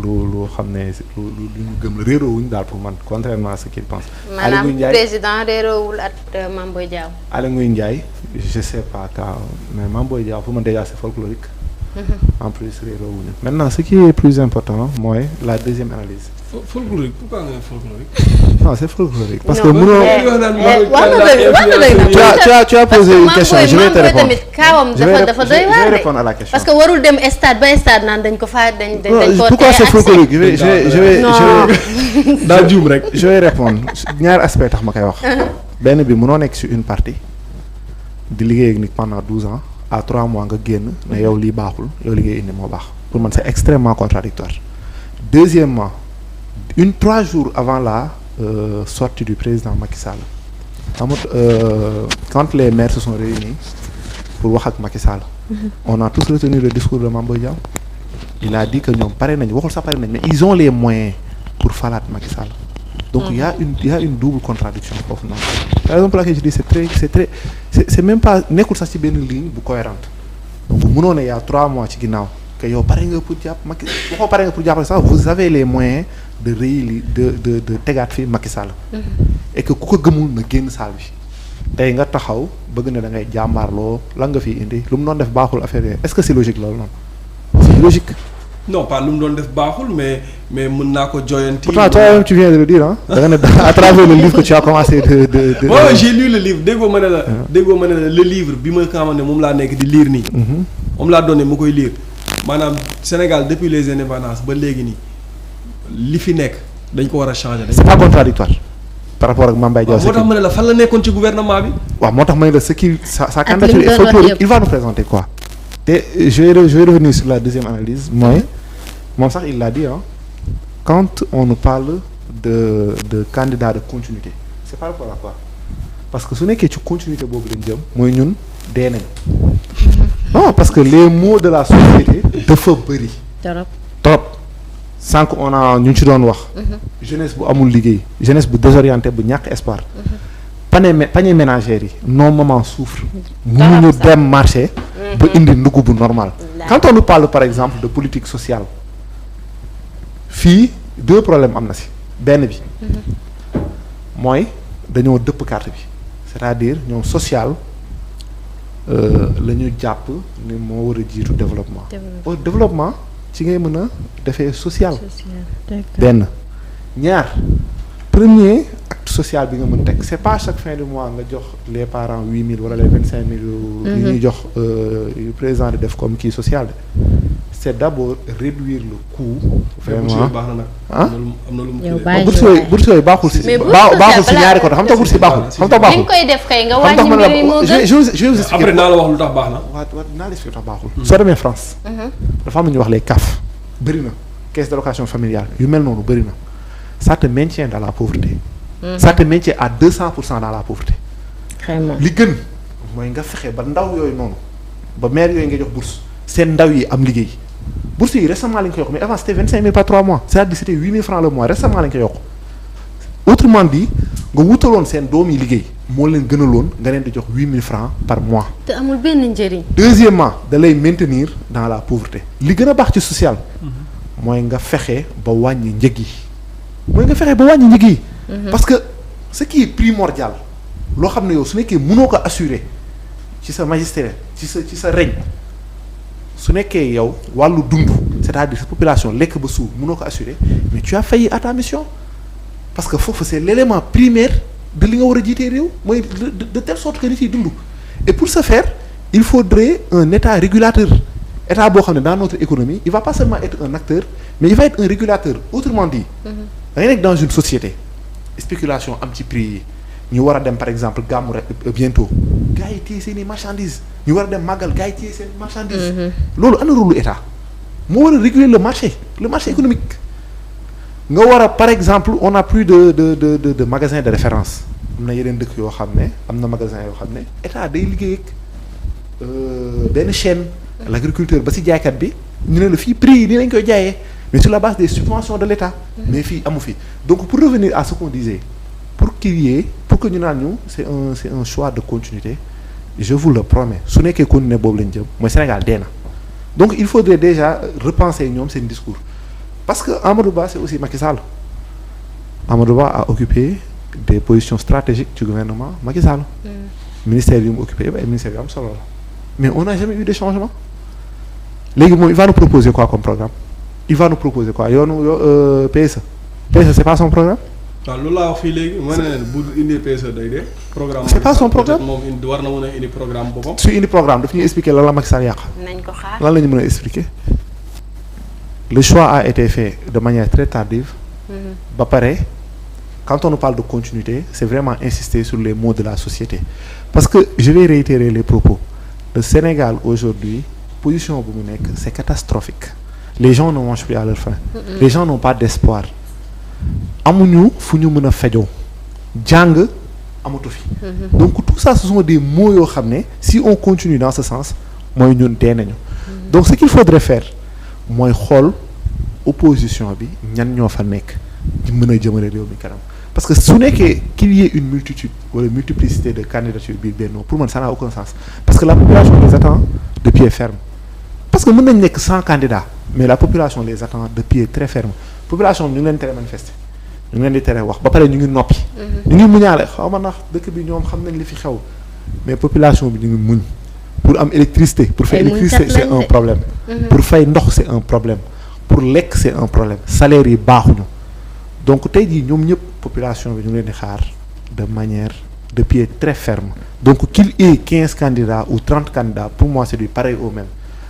lu xam ne lu ñu gëm la réeroowuñ daal pour man contrairement à ce qu'il pense. Aly Ngouille Ndiaye maanaam président réeroowul ak Mame Boye Diao. Aly Ngouille Ndiaye je sais pas mais Mame Boye Diao pour man déjà c'est folklorique en plus réeroowuñu maintenant ce qui est plus important mooy la deuxième analyse. folklorique pourquoi nga folklorique. non c'est folklorique parce que mënoo. tu as posé une question je vais te répondre je vais répondre à la question. parce que warul dem stade ba stade naan dañ ko faa dañ ko pourquoi c'est folklorique je vais daa juum rek. je vais répondre ñaari aspect tax ma koy wax. benn bi mënoo nekk sur une partie di liggéey ak nit pendant 12 ans à 3 mois nga génn ne yow lii baaxul yow liggéey indi moo baax pour man c'est extrêmement contradictoire. Deuxièmement 3 jours avant la sortie du président Macky Sall quand les maires se sont réunis pour wax ak Macky Sall on a tous retenu le discours de Mame Boye Diao. Il a dit que ñoom pare nañ waxul sax pare nañ mais ils ont les moyens pour falaat Macky Sall. donc il y a une double contradiction foofu noonu. la raison pour laquelle je dis c'est même pas nekkul sax ci benn ligne bu cohérente donc mënoo ne y a 3 mois ci ginnaaw que yow pare nga pour jàpp Macky waxoo pare nga pour jàppale sax vous avez les moyens de de tegaat fi Macky Sall. et que ku ko gëmul na génn salle bi. tey nga taxaw bëgg na da ngay jàmbaarloo lan nga fi indi lu mu doon def baaxul affaire yi est-ce que c'est logique loolu noonu c'est logique. non pas lu mu doon def baaxul mais mën naa ko joyanti. pourtant toi-même tu viens de le dire ah. da nga ne à travers le livre que tu as commencé de. waaw j'ai lu le livre déggoo ma ne la le livre bi ma xamante ne moom laa nekk di lire nii. moom laa doon ne ma koy lire maanaam Sénégal depuis les indépendances ba léegi nii li fi nekk dañ ko war a changer. c'est pas contradictoire par rapport ak Mame Boye Diao. moo tax ma ne la fan la nekkoon ci gouvernement bi. waaw moo tax ma ne la sa candidature est folklorique il va nous présenter quoi. te je vais revenir sur la deuxième analyse mooy moom sax il l'a dit hein quand on nous parle de candidat de continuité c'est par rapport à quoi parce que su nekkee ci continuité boobu lañ jëm mooy ñun dee nañ non parce que les maux de la société dafa bëri trop sànq ñu ci doon wax jeunesse bu amul liggéey jeunesse bu désorientée bu ñàkk espoir panier ménagère yi nos mamans souffrent mënuñu dem marché ba indi ndugg bu normal quand on nous parle par exemple de politique sociale fii 2 problèmes am na si benn bi mooy dañoo dëpp carte bi c'est-à-dire ñoom social la ñu jàpp ni moo war a jiitu développement au développement ci ngay mën a defee social benn ñaar premier acte social bi nga mën teg c'est pas chaque fin du mois nga jox les parents 8000 wala les 25000 yu ñuy jox yu président di def comme kii social c'est d'abord réduire le coût vraiment ah bourse yooyu baaxul si baaxul si ñaari côté xam nga bourse yi baaxul xam nga baaxul dañ koy def kay nga wàññi mbir yi moo gën je vais vous expliquer après naa la wax lu tax baax na waaw naa la expliquer lu tax baaxul soo demee France dafa am lu ñuy wax les CAF bëri na caisse d'allocation familiale yu mel noonu bëri na ça te maintient dans la pauvreté ça te maintient à 200% dans la pauvreté vraiment li gën mooy nga fexe ba ndaw yooyu noonu ba maire yooyu nga jox bourse seen ndaw yi am liggéey bourse yi récemment lañ ko yokk mais avant c'était 25000 par 3 mois c'est-à-dire c'était 8000 francs le mois récemment lañ ko yokk autrement dit nga wutaloon seen doom yi liggéey moo leen gënaloon nga leen di jox 8000 francs par mois. te amul benn njëriñ. deuxièmement da lay maintenir dans la pauvreté li gën a baax ci social. mooy nga fexe ba wàññi njëg yi. parce que ce qui est primordial loo xam ne yow su nekkee mënoo ko assurer ci sa magistère ci sa règne su nekkee yow wàllu dund c'est-à-dire sa population lekk ba suur mënoo ko assurer mais tu as failli à ta mission parce que foofu c'est l'élément primaire de li nga war a jiitee réew mooy de telle sorte que nit yi dund et pour ce faire il faudrait un état régulateur état boo xam ne dans notre économie il va pas seulement être un acteur mais il va être un régulateur autrement dit da ngay nekk dans une société spéculation am ci prix yi ñu war a dem par exemple gàmmu rek bientôt gars yi téye seen i marchandises ñu war a dem màggal gars yi téye seen marchandises loolu ana rôle état moo war a réguler le marché économique nga war a par exemple on a plus de magasins de référence am na yeneen dëkk yoo xam ne am na magasin yoo xam ne état day liggéey ak benn chaîne l'agriculteur ba ci jaaykat bi ñu ne la fii prix yi nii lañ koy jaayee mais sur la base des subventions de l'État mais fii amu fi donc pour revenir à ce qu'on disait pour que ñu naan ñu c'est un choix de continuité je vous le promets su nekkee continuer boobu lañ jëm mooy Sénégal dee na donc il faudrait déjà repenser ñoom seen discours parce que Amadou Ba c'est aussi Macky Sall Amadou Ba a occupé des positions stratégiques du gouvernement Macky Sall ministère yi mu occupé yëpp ay ministères yu am solo la mais on n'a jamais eu de changement léegi moom il va nous proposer quoi comme programme il va nous proposer quoi yoonu PSE c'est pas son programme. waaw loolu laa wax fii léegi ma ne leen bu indi PSE day dee. programme c'est pas son programme moom war na mën a indi programme boppam. su indi programme daf ñuy expliquer lan la Macky Sall yàq. nañ ko xaar lan la ñu mën a expliquer. le choix a été fait de manière très tardive. ba pare quand on nous parle de continuité c'est vraiment insister sur les maux de la société parce que je vais réitérer les propos le Sénégal aujourd'hui position bu mu nekk c'est catastrophique les gens ne mangent plus à leur faim. Les gens n'ont pas d'espoir. amuñu fu ñu mën a fejoo jàng amatu fi. donc tout ça ce sont des mots yoo xam ne si on continue dans ce sens mooy ñun dee nañu. donc ce qu'il faudrait faire mooy xool opposition bi ñan ñoo fa nekk di mën a jëmale réew mi kanam parce que su nekkee qu'il y ait une multitude wala multiplicité de candidatures biir Benno pour man ça n'a aucun sens parce que la population les attend de pied ferme parce que mën nañ nekk 100 candidats mais la population les attend de pied très ferme population bi ñu ngi leen tere manifester ñu ngi leen di tere wax ba pare ñu ngi noppi. ñu ngi muñaale xaw ma ndax dëkk bi ñoom xam nañ li fi xew mais population bi ñu ngi muñ pour am électricité pour fay électricité c'est un problème pour fay ndox c'est un problème pour lekk c'est un problème salaire yi baaxuñu donc tey jii ñoom ñëpp population bi ñu ngi leen di xaar de manière de pied très ferme donc qu'il y ait 15 candidats ou 30 candidats pour moi c'est du pareil au même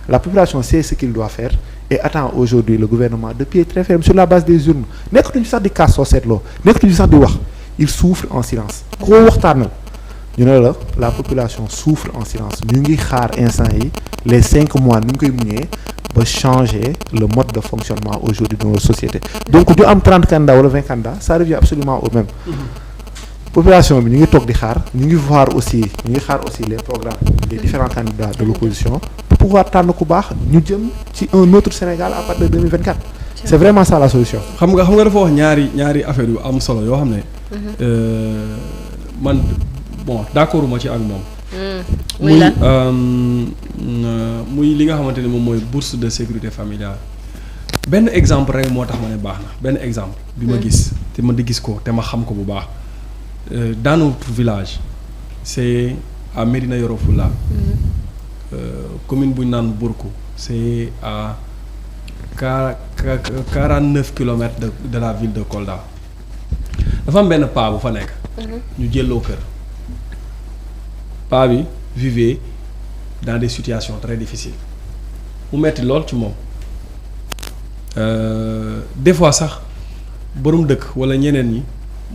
la population sait ce qu'il doit faire et attend aujourd'hui le gouvernement de pied très ferme sur la base des urnes nekkatuñu sax di kaas soo seetloo nekkatuñu sax di wax il souffre en silence koo waxtaanal ñu ne la population souffre en silence ñu ngi xaar instant yi les 5 mois nu ñu koy muñee ba changer le mode de fonctionnement aujourd'hui dans nos sociétés donc du am 30 candidats wala 20 candidats ça revient absolument au même population bi ñu ngi toog di xaar ñu ngi xaar aussi les programmes des différents candidats de l'opposition pour pouvoir tànn ku baax ñu jëm ci un autre Sénégal à partir de 2024 c'est vraiment ça la solution. xam nga dafa wax ñaari affaire yu am solo yoo xam ne man bon d'accord ma ci ak moom. muy lan muy li nga xamante ne moom mooy bourse de sécurité familiale benn exemple rek moo tax ma ne baax na benn exemple. bi ma gis te ma di gis ko te ma xam ko bu baax dans notre village c'est à Médina Yoro Foulah. Commune bu ñu naan Bourkou c'est à 49 kilomètres de la ville de Kolda dafa am benn paa bu fa nekk. ñu jëloo kër paa bi vivait dans des situations très difficiles mu metti lool ci moom des fois sax borom dëkk wala ñeneen ñi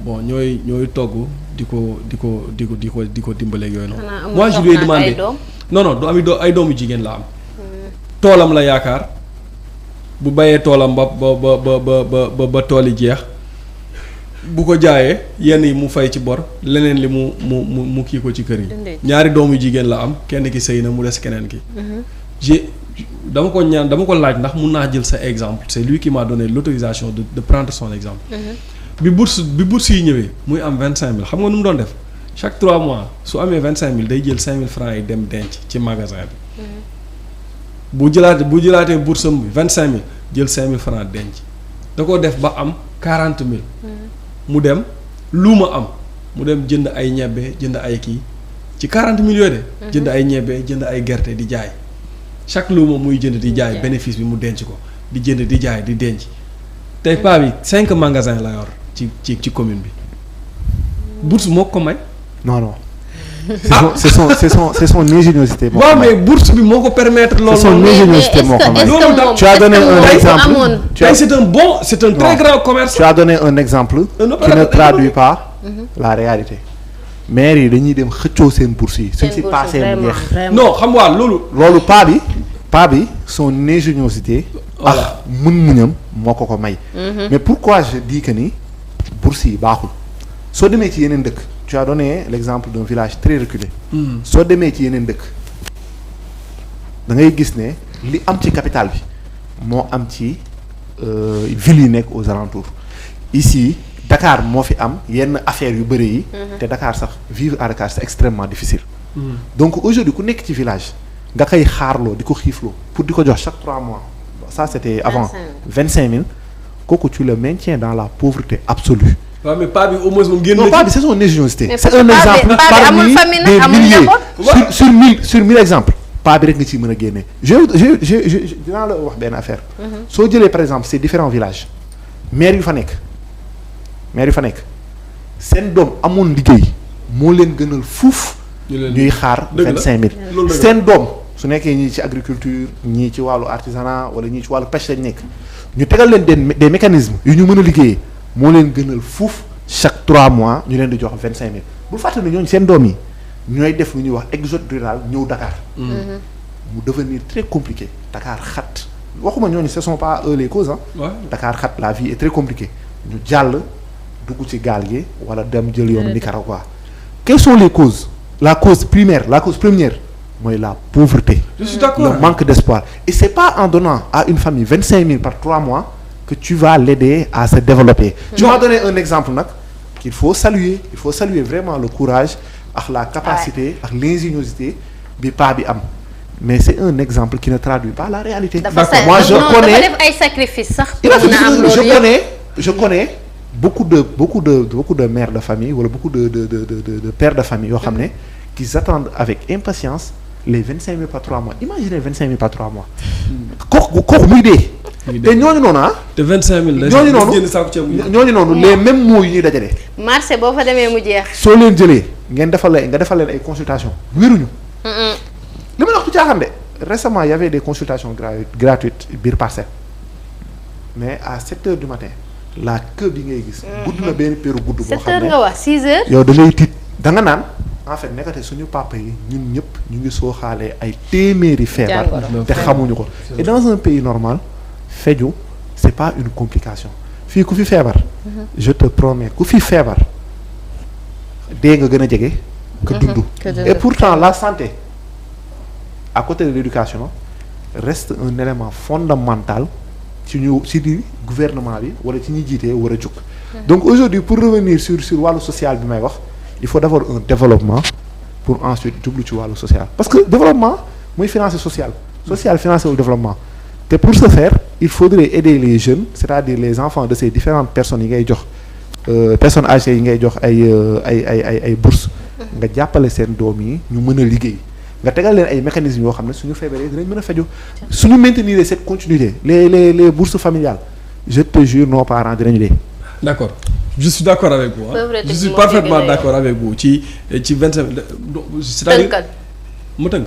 bon ñooy togg di ko dimbale yooyu noonu. moi je lui ai demandé non du ami ay doomu jigéen la am. toolam la yaakaar bu bayee toolam ba tool yi jeex bu ko jaayee yenn yi mu fay ci bor leneen li mu kii ko ci kër yi. ñaari doomu jigéen la am kenn ki sëy na mu des keneen ki. dama ko laaj ndax mun naa jël sa exemple c'est lui qui m'a donné l'autorisation de prendre son exemple. bi bourse yi ñëwee muy am 25000 xam nga nu mu doon def chaque 3 mois su amee 25000 day jël 5000 francs yi dem denc ci magasin bi. bu jëlaatee bourse am bi 25000 jël 5000 francs denc da ko def ba am 40000. mu dem lu ma am mu dem jënd ay ñebbe jënd ay kii ci 40000 yooyu de. jënd ay ñebbe jënd ay gerte di jaay chaque luuma muy jënd di jaay bénéfice bi mu denc ko di jënd di jaay di denc tey paa bi 5 magasins la yor ci commune bi bourse moo ko may. non. c'est son ingéniosité. waaw mais bourse bi moo ko permettre. loolu c'est son ingéniosité moo ko may. tu as donné un exemple. c'est un très grand commerce. tu as donné un exemple. qui ne traduit pas la réalité. maire yi dañuy dem xëccoo seen bourse yi. suñ si passé mu jeex. non xam nga loolu paa bi son ingéniosité. voilà muñam moo ko may. mais pourquoi je dis que ni bourse yi baaxul soo demee ci yeneen dëkk. tu as donné l'exemple d'un village très reculé. soo demee ci yeneen dëkk da ngay gis ne li am ci capitale bi moo am ci villes yi nekk aux alentours ici Dakar moo fi am yenn affaires yu bëri yi. te Dakar sax vivre à Dakar c'est extrêmement difficile. donc aujourd'hui ku nekk ci village nga koy xaarloo di ko xiifloo pour di ko jox chaque 3 mois ça c'était avant 25000 kooku tu le maintiens dans la pauvreté absolue. waaw mais paa bi au moins moom génn na. non paa bi c'est son ingéniosité. c'est un exemple parmi des milliers sur 1000 exemples. paa bi rek nga ciy mën a génne je dinaa la wax benn affaire. soo jëlee par exemple ces différents villages maire yu fa nekk seen doom amoon liggéey moo leen gënal fuuf. ñuy xaar 25 000. seen doom su nekkee ñii ci agriculture ñii ci wàllu artisanat wala ñii ci wàllu pêche lañ nekk ñu tegal leen des mécanismes yu ñu mën a liggéeyee moo leen gënal fuuf chaque 3 mois ñu leen di jox 25 000 bu fàttali ne ñooñu seen doom yi ñooy def lu ñuy wax exode rural ñëw Dakar. mu devenir très compliqué Dakar xat waxuma ñooñu ce sont pas eux les causes Dakar xat la vie est très compliquée ñu jàll dugg ci gaal gi wala dem jël yoonu Nicaragua. Quelles sont les causes? La cause première mooy la pauvreté. Je suis d'accord. Le manque d'espoir. Et c'est pas en donnant à une famille 25 000 par 3 mois que tu vas l'aider à se développer. Tu m'as donné un exemple nag qu'il faut saluer. Il faut saluer vraiment le courage ak la capacité ak l'ingéniosité bi paa bi am. Mais c'est un exemple qui ne traduit pas la réalité. D'accord. Moi je connais dafa def ay sacrifices sax. je connais beaucoup de mères de famille wala beaucoup de pères de famille yoo xam ne qui attendent avec impatience les 25 000 par 3 mois. Imaginez 25 000 par 3 mois. kooku muy dee. te ñooñu noonu te 25 000 ñooñu noonu les mêmes mots yu ñuy dajale. marché boo fa demee mu jeex. soo leen jëlee nga defal leen ay consultations wéruñu. li ma la wax du caaxaan de récemment il y avait des consultations gratuites biir Parcelles mais à 7 heures du matin la queue bi ngay gis. gudd na benn péru gudd boo xam ne 7 heures nga wax 6 heures. yow da ngay tiit da nga naan en fait nekkate suñu papa yi ñun ñëpp ñu ngi soo xaalee ay téeméeri feebar te xamuñu ko. Et dans un pays normal feju c'est pas une complication fii ku fi feebar. je te promets ku fi feebar dee nga gën a jege. que dund. Et pourtant la santé à côté de l'éducation reste un élément fondamental ci di gouvernement bi wala ci ñi jiitee war a jóg. Donc aujourd'hui pour revenir sur wàllu social bi may wax il faut d'abord un développement pour ensuite jublu ci wàllu social parce que développement mooy financer social financer le développement te pour ce faire il faudrait aider les jeunes c'est-à-dire les enfants de ces différentes personnes yi ngay jox personnes âgées yi ngay jox ay bourses nga jàppale seen doom yi ñu mën a liggéey nga tegal leen ay mécanismes yoo xam ne suñu feebaree dinañ mën a faju suñu maintenir cette continuité les bourses familiales je te jure nos parents dinañu dee. D'accord. Je suis d'accord avec vous. Je suis parfaitement d'accord avec vous ci 25 c'est-à-dire mu tënk.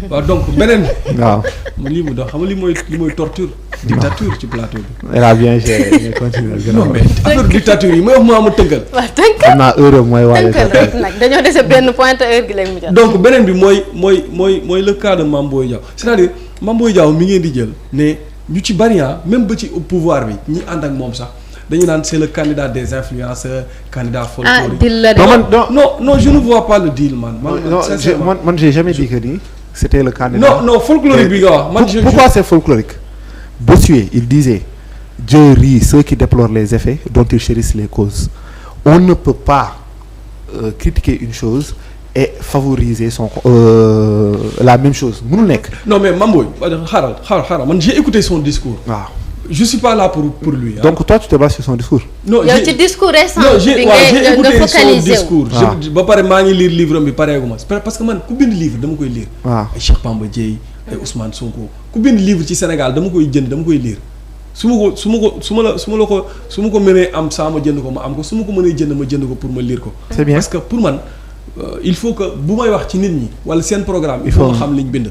waaw donc beneen. waaw lii mu doon xam nga lii mooy torture. dictature ci plateau bi. elle a bien géré mais continue. non mais affaire dictature yi mooy wax mu tënkal. waaw tënkal xam naa heure mooy waale. tënkal rek nag dañoo dese benn point heure gi lañ mu jot. donc beneen bi mooy le cas de Mame Boye Diao c'est-à-dire Mame Boye Diao mi ngeen di jël ne ñu ci bari même ba ci pouvoir bi ñi ànd ak moom sax. dañu naan c'est le candidat des influenceurs candidat folklorique. deal la de. non je ne vois pas le deal man. man j'ai jamais dit que ni c'était le candidat. non folklorique bi nga wax. Pourquoi c'est folklorique? Bossuet il disait Dieu rit ceux qui déplorent les effets dont ils chérissent les causes. On ne peut pas critiquer une chose et favoriser la même chose mënul nekk. non mais Mame Boye xaaral man j'ai écouté son discours. waaw. Je suis pas là pour lui. Donc toi tu te bases sur son discours. Non yow ci discours récent j'ai écouté son discours. ba pare maa ngi lire livre bi pareeguma parce que man ku bind livre dama koy lire. waaw ay Cheikh Bamba Dièye ay Ousmane Sonko ku bind livre ci Sénégal dama koy jënd dama koy lire su ma ko mënee am saa ma jënd ko ma am ko su ma ko mënee jënd ma jënd ko pour ma lire ko. C'est bien parce que pour man il faut que bu may wax ci nit ñi wala seen programme. il faut nga xam liñ bind.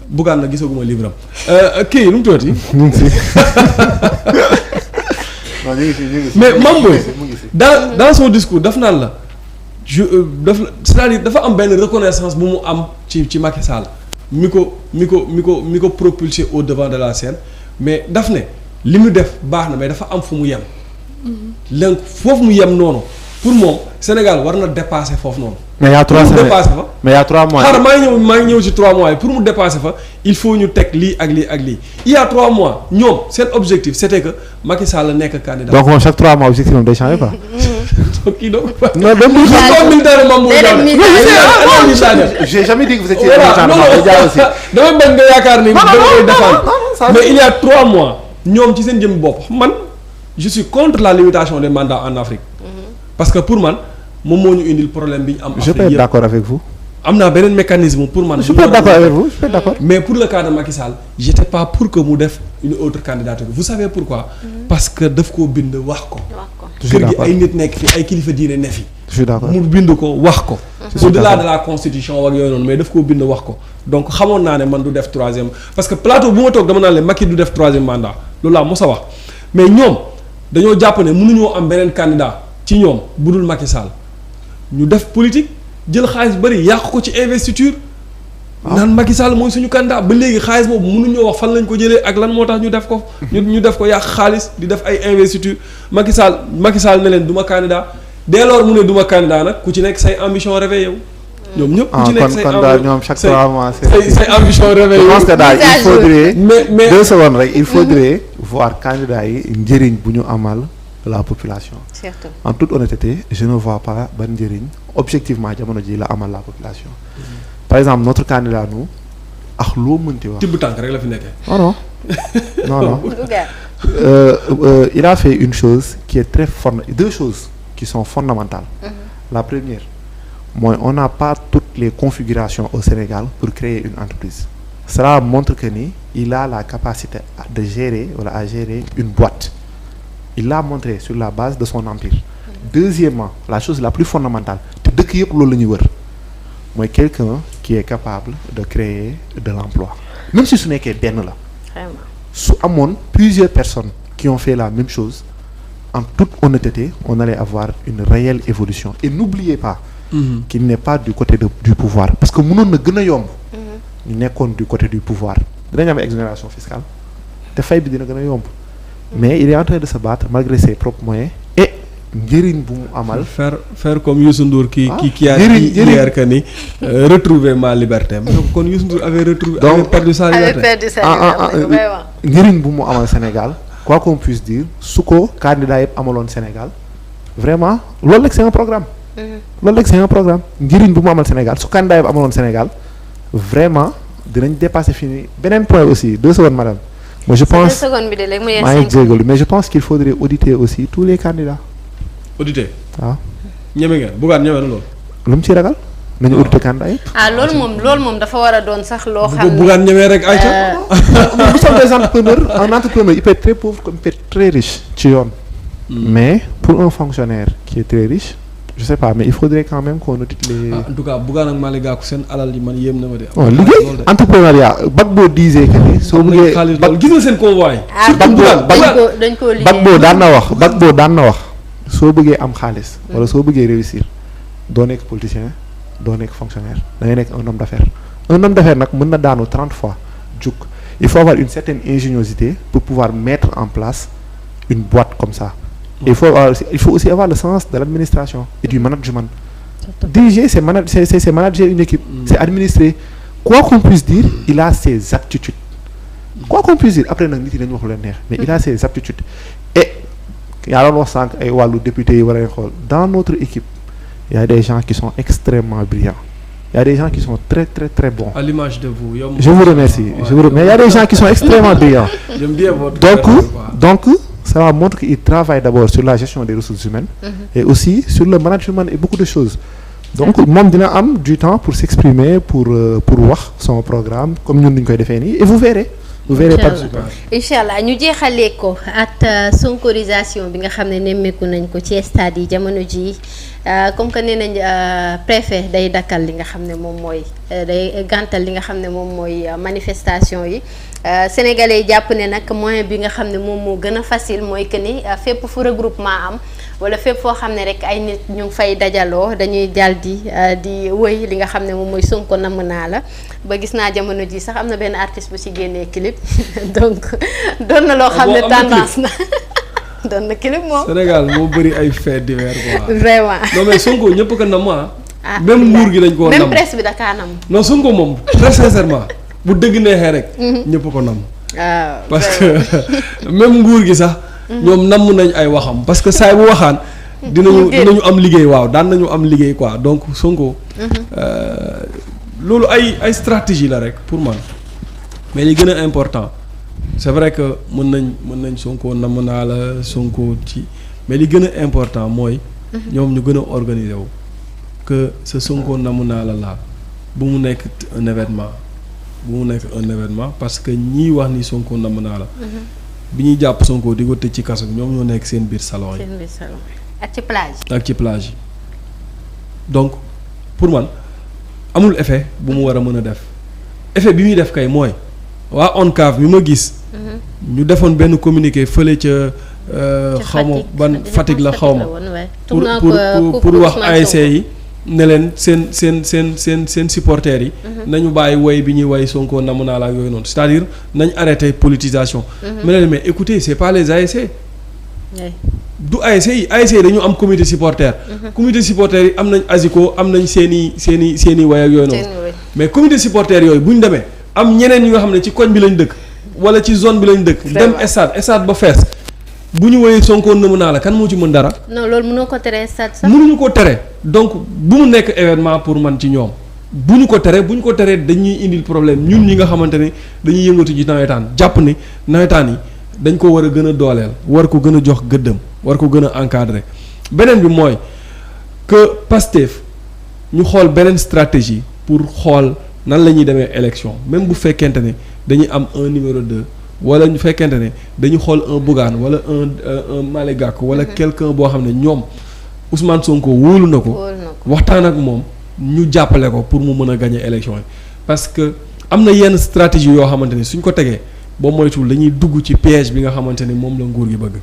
Bougane na gisaguma livre am kii lu mu tuddati. ñu ngi si. mais Mame Boye dans son discours daf naan la c'est-à-dire dafa am benn reconnaissance bu mu am ci Macky Sall mi ko propulsé au devant de la scène mais daf ne li mu def baax na mais dafa am fu mu yem. donc foofu mu yem noonu pour moom Sénégal war na dépasser foofu noonu. mais y a 3 semaines dépasser fa. mais y a 3 mois. xaaral maa ngi ñëw ci 3 mois yi pour mu dépasser fa il faut ñu teg lii ak lii ak lii il y a 3 mois ñoom seen objectif c'était que Macky Sall nekk candidat. donc moom chaque 3 mois objectif am day changer quoi. donc kii donc. non donc bu militaire Mame Boye Diao. j'ai jamais dit que vous étiez militant Mame Boye Diao aussi. damay bañ nga yaakaar ni. mais il y a 3 mois ñoom ci seen jëm bopp man je suis contre la limitation des mandats en Afrique. parce que pour man moom moo ñu indil problème bi ñu am. je peux être d'accord avec vous. am naa beneen mécanisme pour man. je suis pas d'accord avec vous, je suis d'accord. mais pour le cas de Macky Sall j'étais pas pour que mu def une autre candidature vous savez pourquoi. parce que daf koo bind wax ko. kër gi ay nit nekk fi ay kilifa diine ne fi. je suis d'accord mu bind ko wax ko. au-delà de la constitution ak yooyu noonu mais daf koo bind wax ko donc xamoon naa ne man du def troisième parce que plateau bu ma toog dama naan leen Macky du def troisième mandat loolu laa mos a wax mais ñoom dañoo jàpp ne mënuñoo am beneen candidat ci ñoom bu dul Macky Sall ñu def politique jël xaalis bari yàq ko ci investiture. naan Macky Sall mooy suñu candidat ba léegi xaalis boobu mënuñoo wax fan lañ ko jëlee ak lan moo tax ñu def ko. ñu def ko yàq xaalis di def ay investiture Macky Sall ne leen du ma candidat dès lors mu ne du ma candidat nag ku ci nekk say ambition réveillé yow. ñoom ñëpp ku ci nekk say ñoom chaque 3 mois say ambition réveillé je pense que daal il faudrait mais 2 secondes rek il faudrait voir candidat yi njëriñ bu ñu amal la population. surtout en toute honnêteté je ne vois pas ban njëriñ objectivement jamono ji la amal la population. par exemple notre candidat nous ak loo mënti wax. tibb tànk rek la fi nekkee. non il a fait une chose qui est très deux choses qui sont fondamentales. La première mooy on n'a pas toutes les configurations au Sénégal pour créer une entreprise. Cela montre que ni il a la capacité de gérer à gérer une boîte. Il l'a montré sur la base de son empire. Deuxièmement, la chose la plus fondamentale te dëkk yëpp loolu la ñuy wër mooy quelqu'un qui est capable de créer de l'emploi même si su nekkee benn la. Vraiment. Su amoon plusieurs personnes qui ont fait la même chose en toute honnêteté on allait avoir une réelle évolution et n'oubliez pas qu'il n'est pas du côté du pouvoir parce que mënoon na gën a yomb ñu nekkoon du côté du pouvoir dinañ am exonération fiscale te fay bi dina gën a yomb mais il est en train de se battre malgré ses propres moyens et njëriñ bu mu amal. faire comme Youssou Ndour qui a dit hier que ni retrouver ma liberté. donc kon Youssou Ndour avait perdu sa liberté. njëriñ bu mu amal Sénégal quoi qu'on puisse dire su ko candidat yëpp amaloon Sénégal vraiment loolu rek c'est un programme. loolu rek c'est un programme njëriñ bu mu amal Sénégal su candidat yëpp amaloon Sénégal vraiment dinañ dépasser fini beneen point aussi 2 secondes madame. moi je pense maa ngi jégalu mais je pense qu'il faudrait auditer aussi tous les candidats. auditer. waaw. ñeme ngeen Bougane ñeme na loolu. lu mu ci ragal. nañu auditer candidat yëpp. loolu moom dafa war a doon sax loo xam ne Bougane ñemee rek ayca. nous sommes des entrepreneurs un entrepreneur il peut être très pauvre comme il peut être très riche ci yoon. mais pour un fonctionnaire qui est très riche je sais pas mais il faudrait quand même qu'on audite les. en tout cas Bougane ak Malick Gakou seen alal yi man yéem na ma de. bon liggéey entrepreneuriat Gbagbo disait que ni soo bëggee gis nga seen convoi. dañ ko liggéey Gbagbo daan na wax soo bëggee am xaalis wala soo bëggee réussir doo nekk politicien doo nekk fonctionnaire da ngay nekk un homme d'affaires nag mën na daanu 30 fois jug il faut avoir une certaine ingéniosité pour pouvoir mettre en place une boîte comme ça. Il faut aussi avoir le sens de l'administration et du management. Diriger, c'est manager une équipe, c'est administrer. Quoi qu'on puisse dire, il a ses aptitudes. Quoi qu'on puisse dire, après, mais il a ses aptitudes. Et il y a un député, dans notre équipe, il y a des gens qui sont extrêmement brillants. Il y a des gens qui sont très très très bons. À l'image de vous. Je vous remercie. Mais il y a des gens qui sont extrêmement brillants. J'aime bien votre donc ça montre qu'il travaille d'abord sur la gestion des ressources humaines et aussi sur le management et beaucoup de choses. Donc moom dina am du temps pour s'exprimer pour wax son programme comme ñun duñ koy defee nii et vous verrez pas inchallah ñu jeexalee ko at sonkorisation bi nga xam ne nemmeeku nañ ko ci stade yi jamono ji comme que nee nañ préfet day dakkal li nga xam ne moom mooy day gàntal li nga xam ne moom mooy manifestation yi sénégalais yi jàpp ne nag moyen bi nga xam ne moom moo gën a facile mooy que ni fépp fu regroupement am wala fépp foo xam ne rek ay nit ñu ngi fay dajaloo dañuy jàll di wëy li nga xam ne moom mooy Sonko namm naa la ba gis naa jamono ji sax am na benn artiste bu ci génnee clip donc doon na loo xam ne tendance na doon na clip moom. Sénégal moo bëri ay faits divers quoi. vraiment non mais Sonko ñëpp ko namm même nguur gi dañ koo namm même presse bi da kaa namm. non Sonko moom très sincèrement bu dëgg neexee rek. ñëpp ko namm. waaw parce que même nguur gi sax. ñoom namm nañ ay waxam parce que saay bu waxaan. dinañu am liggéey waaw daan nañu am liggéey quoi donc Sonko. loolu ay stratégie la rek pour man mais li gën a important c'est vrai que mën nañ Sonko namm naa la Sonko ci mais li gën a important mooy. ñoom ñu gën a organiser wu. que ce Sonko namm naa la laal bu mu nekk un événement parce que ñii wax ni Sonko namm naa la. bi ñuy jàpp Sonko di ko tëj ci kaso bi ñoom ñoo nekk seen biir salon yi. ak ci plage yi. donc pour man amul effet bu mu war a mën a def effet bi muy def kay mooy waa ONCAV mi ma gis. ñu defoon benn communiqué fële ca. xaw ma ban Fatick la xaw ma. pour wax ASC yi ne leen seen supporters yi. nañu bàyyi woy bi ñuy woy Sonko namm naa la ak yooyu noonu c'est-à-dire nañ arrêté politisation. mais écoutez c'est pas les ASC. du ASC yi dañu am comité supporter. comité supporter yi am nañ ASICO am nañ seen i woy ak yooyu noonu. mais comité supporter yooyu bu ñu demee am ñeneen ñi nga xam ne ci koñ bi lañ dëkk. wala ci zone bi lañ dëkk. dem stade ba fees. bu ñu woyee Sonko namm naa la kan moo ci mën dara. non loolu mënoo ko tere stade sax. mënuñu ko tere donc bu mu nekk événement pour man ci ñoom bu ñu ko teree dañuy indil problème ñun ñi nga xamante ne dañuy yëngatu ci nawetaan jàpp ni nawetaan yi dañ ko war a gën a dooleel war ko gën a jox gëddëm war ko gën a encadrer beneen bi mooy que Pastef ñu xool beneen stratégie pour xool nan la ñuy demee élection même bu fekkente ne dañuy am un numéro 2. wala ñu fekkente ne dañu xool un Bougane wala un Malick Gakou wala quelqu'un boo xam ne ñoom Ousmane Sonko wóolu na ko waxtaan ak moom ñu jàppale ko pour mu mën a gagner élection yi parce que am na yenn stratégie yoo xamante ni suñ ko tegee boo moytuwul dañuy dugg ci piège bi nga xamante ni moom la nguur gi bëgg.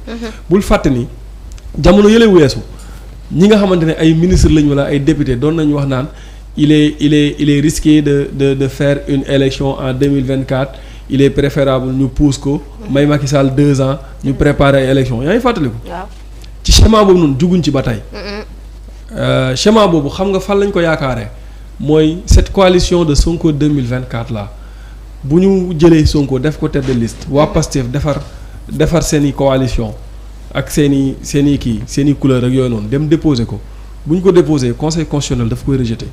bul fàtte ni jamono yële weesu ñi nga xamante ne ay ministre lañ wala ay député doon nañu wax naan il est risqué de faire une élection en 2024. il est préférable ñu pousse ko may Macky Sall 2 ans ñu préparer ay élection yaa ngi fàttaliku. waaw ci schéma boobu noonu juguñ ci ba tey. schéma boobu xam nga fan lañ ko yaakaaree mooy cette coalition de Sonko 2024 là bu ñu jëlee Sonko def ko tête de liste waa Pastef defar seen i coalition ak seen i couleur ak yooyu noonu dem déposer ko bu ñu ko déposer conseil constitutionnel daf koy rejeter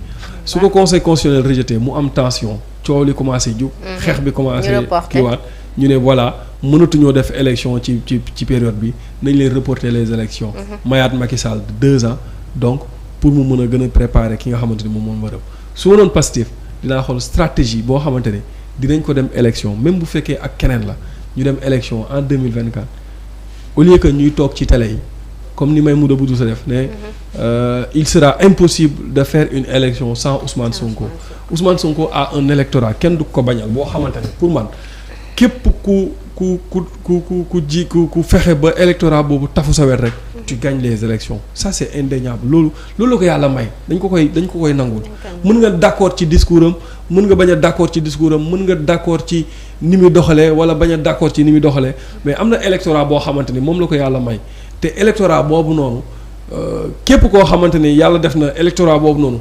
su ko conseil constitutionnel rejeter mu am tension. coow li commencé jug xeex bi commencé kiiwaat ñu ne voilà mënatuñoo def élection ci période bi nañ leen reporter les élections mayaat Macky Sall 2 ans donc pour mu mën a gën a préparer ki nga xamante ni moom moom war a su ma doon Pastef dinaa xool stratégie boo xamante ne dinañ ko dem élection même bu fekkee ak keneen la ñu dem élection en 2024 au lieu que ñuy toog ci télé yi comme ni Maïmouna Boudioussa def ne il sera impossible de faire une élection sans Ousmane Sonko. Ousmane Sonko a un électorat kenn du ko bañal boo xamante ne pour man képp ku fexe ba électorat boobu tafu sa wet rek. tu gagnes les élections ça c'est indéniable loolu la ko yàlla may dañ ko koy nangul. mën nga d'accord ci discours am mën nga bañ a d'accord ci discours am mën nga d'accord ci ni muy doxalee wala bañ a d'accord ci ni muy doxalee mais am na électorat boo xamante ni moom la ko yàlla may. te électorat boobu noonu képp koo xamante ni yàlla def na électorat boobu noonu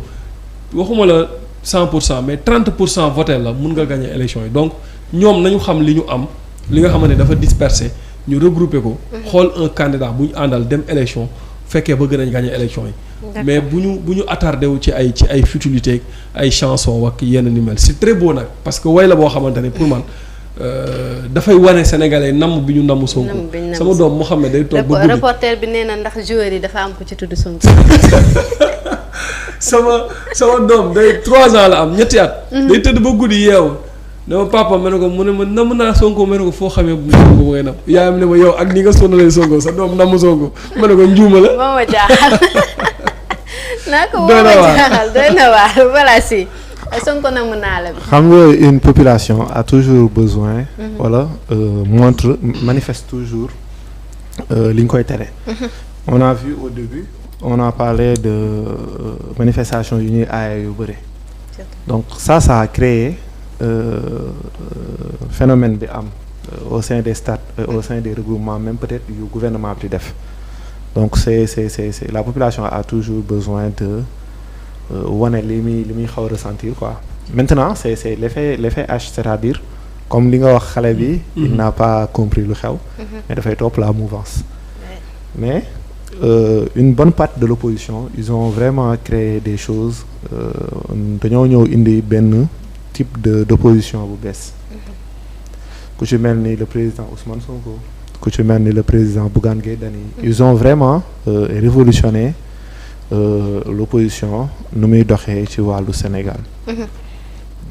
waxuma la 100% mais 30% voté la mun nga gagner élection yi donc ñoom nañu xam li ñu am li nga xamante ne dafa dispersé ñu regrouper ko. xool un candidat bu ñu àndal dem élection fekkee bëgg nañ gagner élection yi. mais bu ñu attardé wu ci ay futilité ay chanson ak yenn ni mel c'est très beau nag parce que way la boo xamante ne pour man. dafay wane sénégalais namm bi ñu namm Sonko sama doom moo xam ne day toog ba guddi reporter bi nee na ndax joueur yi dafa am ko ci tudd Sonko sama doom day 3 ans la am ñetti at day tëdd ba guddi yeewu dama papa ma ne ko mu ne ma namm naa Sonko ma ne ko foo xamee bu Sonko bu ngay nam yaayam ne ma yow ak ni nga sonalee Sonko sa doom namm Sonko ma ne ko njuuma la moo ma jaaxal naa ko moo ma jaaxal doy na waar voilà si Sonko namm naa la bi xam nga une population a toujours besoin voilà manifeste toujours li ñu koy tere on a vu au début on a parlé de manifestation yu ñuy aaye yu bëri donc ça a créé phénomène bi am au sein des stades au sein des regroupements même peut-être yu gouvernement bi di def donc c'est la population a toujours besoin de wane li muy xaw a ressentir quoi maintenant c'est l'effet H c'est-à-dire comme li nga wax xale bi il n'a pas compris lu xew mais dafay topp la mouvance mais une bonne partie de l'opposition ils ont vraiment créé des choses dañoo ñëw indi benn type d'opposition bu bees ku ci mel ni le président Ousmane Sonko ku ci mel ni le président Bougane Gueye Dany ils ont vraiment révolutionné l'opposition nu muy doxee ci wàllu Sénégal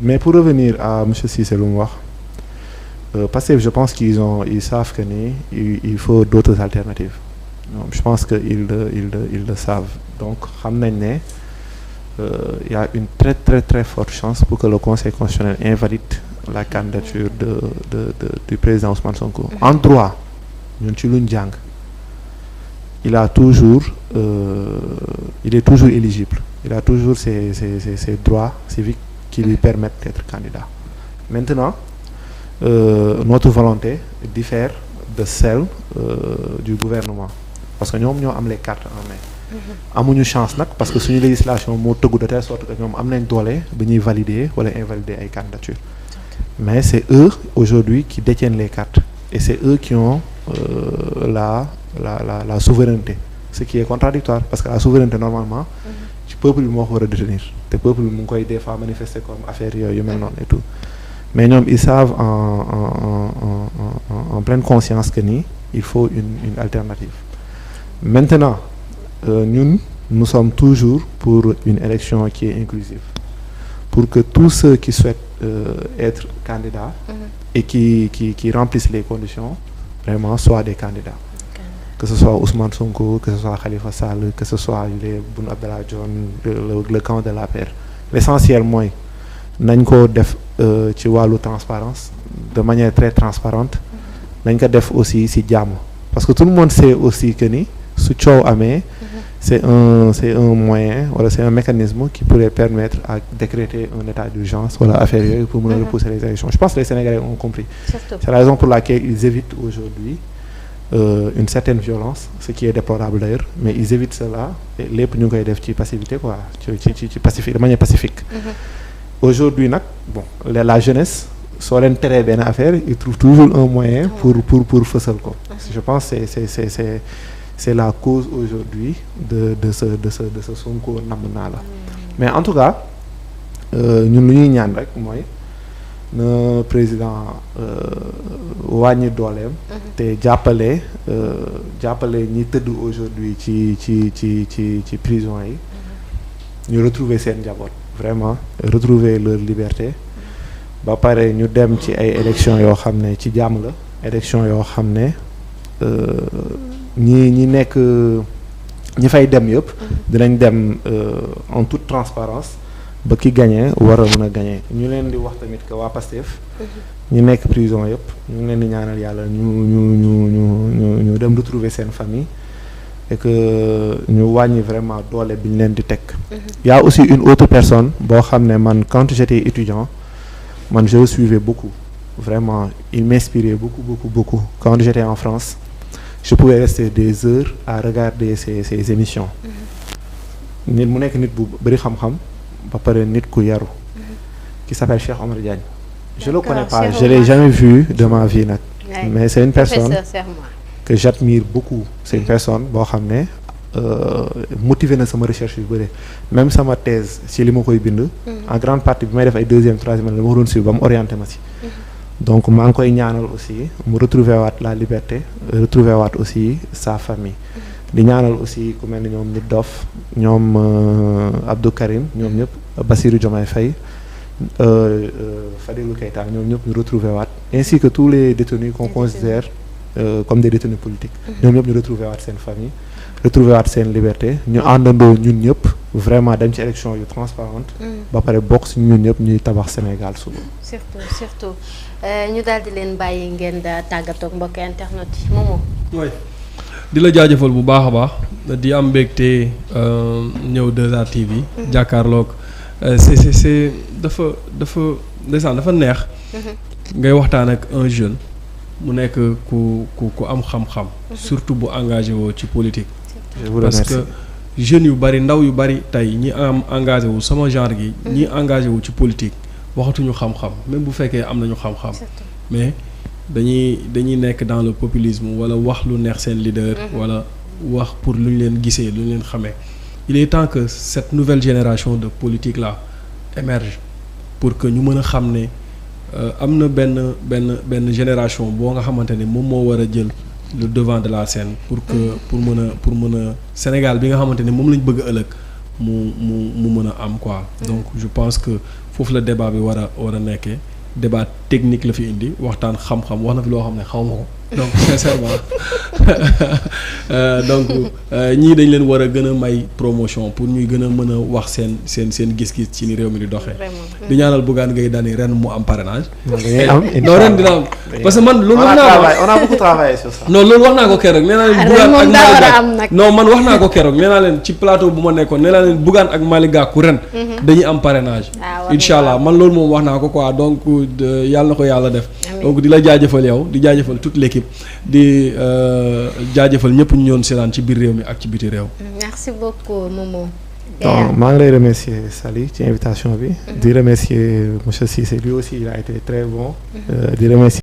mais pour revenir à monsieur Cissé lu mu wax Pastef je pense ils savent que ni il faut d'autres alternatives je pense que ils le savent donc xam nañ ne il y a une très très très forte chance pour que le Conseil constitutionnel invalide la candidature du président Ousmane Sonko. En droit ñun ci luñ jàng il est toujours éligible il a toujours ses droits civiques qui lui permettent d'être candidat. Maintenant notre volonté diffère de celle du gouvernement parce que ñoom ñoo am les cartes en main. amuñu chance nag parce que suñu législation moo tëggu de telle sorte que ñoom am nañ doole bi ñuy valider wala invalider ay candidatures mais c'est eux aujourd'hui qui détiennent les cartes et c'est eux qui ont la souveraineté ce qui est contradictoire parce que la souveraineté normalement ci peuple bi moo ko war a détenir te peuple bi mu ngi koy des fois manifester comme affaire yooyu yu mel noonu et tout mais ñoom ils savent en pleine conscience que ni il faut une alternative maintenant nous sommes toujours pour une élection qui est inclusive pour que tous ceux qui souhaitent être candidats et qui remplissent les conditions vraiment soient des candidats que ce soit Ousmane Sonko que ce soit Khalifa Sall que ce soit les Boun Abdallah Dionne le camp de l'APR l'essentiel mooy nañ ko def ci wàllu transparence de manière très transparente nañ ko def aussi ci jàmm parce que tout le monde sait aussi que ni su coow amee c'est un moyen wala c'est un mécanisme qui pourrait permettre à décréter un état d'urgence wala affaire yooyu pour mën a repousser les élections je pense que les Sénégalais ont compris c'est la raison pour laquelle ils évitent aujourd'hui une certaine violence ce qui est déplorable d'ailleurs mais ils évitent cela et lépp ñu ngi koy def ci passivité quoi ci pacifique de manière pacifique aujourd'hui nag bon la jeunesse soo leen teree benn affaire ils trouvent toujours un moyen pour fësal ko je pense c'est la cause aujourd'hui de ce Sonko namm naa la mais en tout cas ñun lu ñuy ñaan rek mooy na président wàññi dooleem te jàppale ñi tëdd aujourd'hui ci prison yi ñu retrouver seen njaboot vraiment retrouver leur liberté ba pare ñu dem ci ay élections yoo xam ne ci jàmm la élections yoo xam ne ñi nekk ñi fay dem yëpp dinañ dem en toute transparence ba ki gagné war a mën a gagné ñu leen di wax tamit que waa Pastef ñu nekk prison yëpp ñu ngi leen di ñaanal yàlla ñu dem retrouver seen famille et que ñu wàññi vraiment doole bi ñu leen di teg. Il y a aussi une autre personne boo xam ne man quand j'étais étudiant man je le suivais beaucoup vraiment il m'inspirait beaucoup quand j'étais en France je pouvais rester des heures à regarder ces émissions nit mu nekk nit bu bari xam-xam ba pare nit ku yaru qui s'appelle Cheikh Omar Diagne je le connais pas je l'ai jamais vu de ma vie nag mais c'est une personne que j'admire beaucoup c'est une personne boo xam ne motivé na sama recherche yu bëri même sama thèse ci li ma koy bind en grande partie bi may def ay deuxième troisième la ma ko doon suivre ba mu orienté ma ci donc maa ngi koy ñaanal aussi mu retrouver waat la liberté retrouver waat aussi sa famille di ñaanal aussi ku mel ni ñoom Nit Dof ñoom Abdou Karim ñoom ñëpp Bassirou Diomaye Faye Fadilou Keita ñoom ñëpp ñu retrouver waat ainsi que tous les détenus qu'on considère comme des détenus politiques ñoom ñëpp ñu retrouver waat seen famille retrouver waat seen liberté ñu àndandoo ñun ñëpp vraiment dem ci élection yu transparente ba pare bokk ci ñun ñëpp ñuy tabax Sénégal suba surtout ñu daal di leen bàyyi ngeen da tàggatoog mbokki internet yi Momo di la jaajëfal bu baax a baax di am mbégte ñëw 2A TV jàkkaarloog c'est dafa ndeysaan dafa neex ngay waxtaan ak un jeune mu nekk ku am xam-xam surtout bu engagé woo ci politique parce que jeunes yu bari ndaw yu bari tey ñi am engagé wu sama genre gi ñi engagé wu ci politique waxatuñu xam-xam même bu fekkee am nañu xam-xam mais dañuy nekk dans le populisme wala wax lu neex seen leader wala wax pour lu ñu leen gisee lu ñu leen xamee il est temps que cette nouvelle génération de politique là émerge pour que ñu mën a xam ne am na benn génération boo nga xamante ne moom moo war a jël le devant de la scène pour mën a Sénégal bi nga xamante ne moom lañ bëgg ëllëg mu mën a am quoi. Donc je pense que foofu la débat bi war a nekkee débat technique la fi indi waxtaan xam-xam wax na fi loo xam ne xaw ma ko. donc sincèrement donc ñii dañ leen war a gën a may promotion pour ñuy gën a mën a wax seen gis-gis ci ni réew mi di doxee. di ñaanal Bougane Gueye Dany ren mu am parrainage. non ren dina am parce que man. loolu wax naa ko on a beaucoup travaillé sur ça. non loolu wax naa ko keroog nee naa leen. Bougane ak Malick Gakou non man wax naa ko keroog nee naa leen ci plateau bu ma nekkoon nee naa leen Bougane ak Malick Gakou ren. dañuy am parrainage. incha allah man loolu moom wax naa ko quoi donc yàlla na ko yàlla def. donc di la jaajëfal yow di jaajëfal toute l'équipe di jaajëfal ñëpp ñu ñoon seetaan ci biir réew mi ak ci biti réew. merci beaucoup Momo. donc maa ngi lay remercier Sally ci invitation bi. di remercier monsieur Cissé lui aussi il a été très bon. di remercier.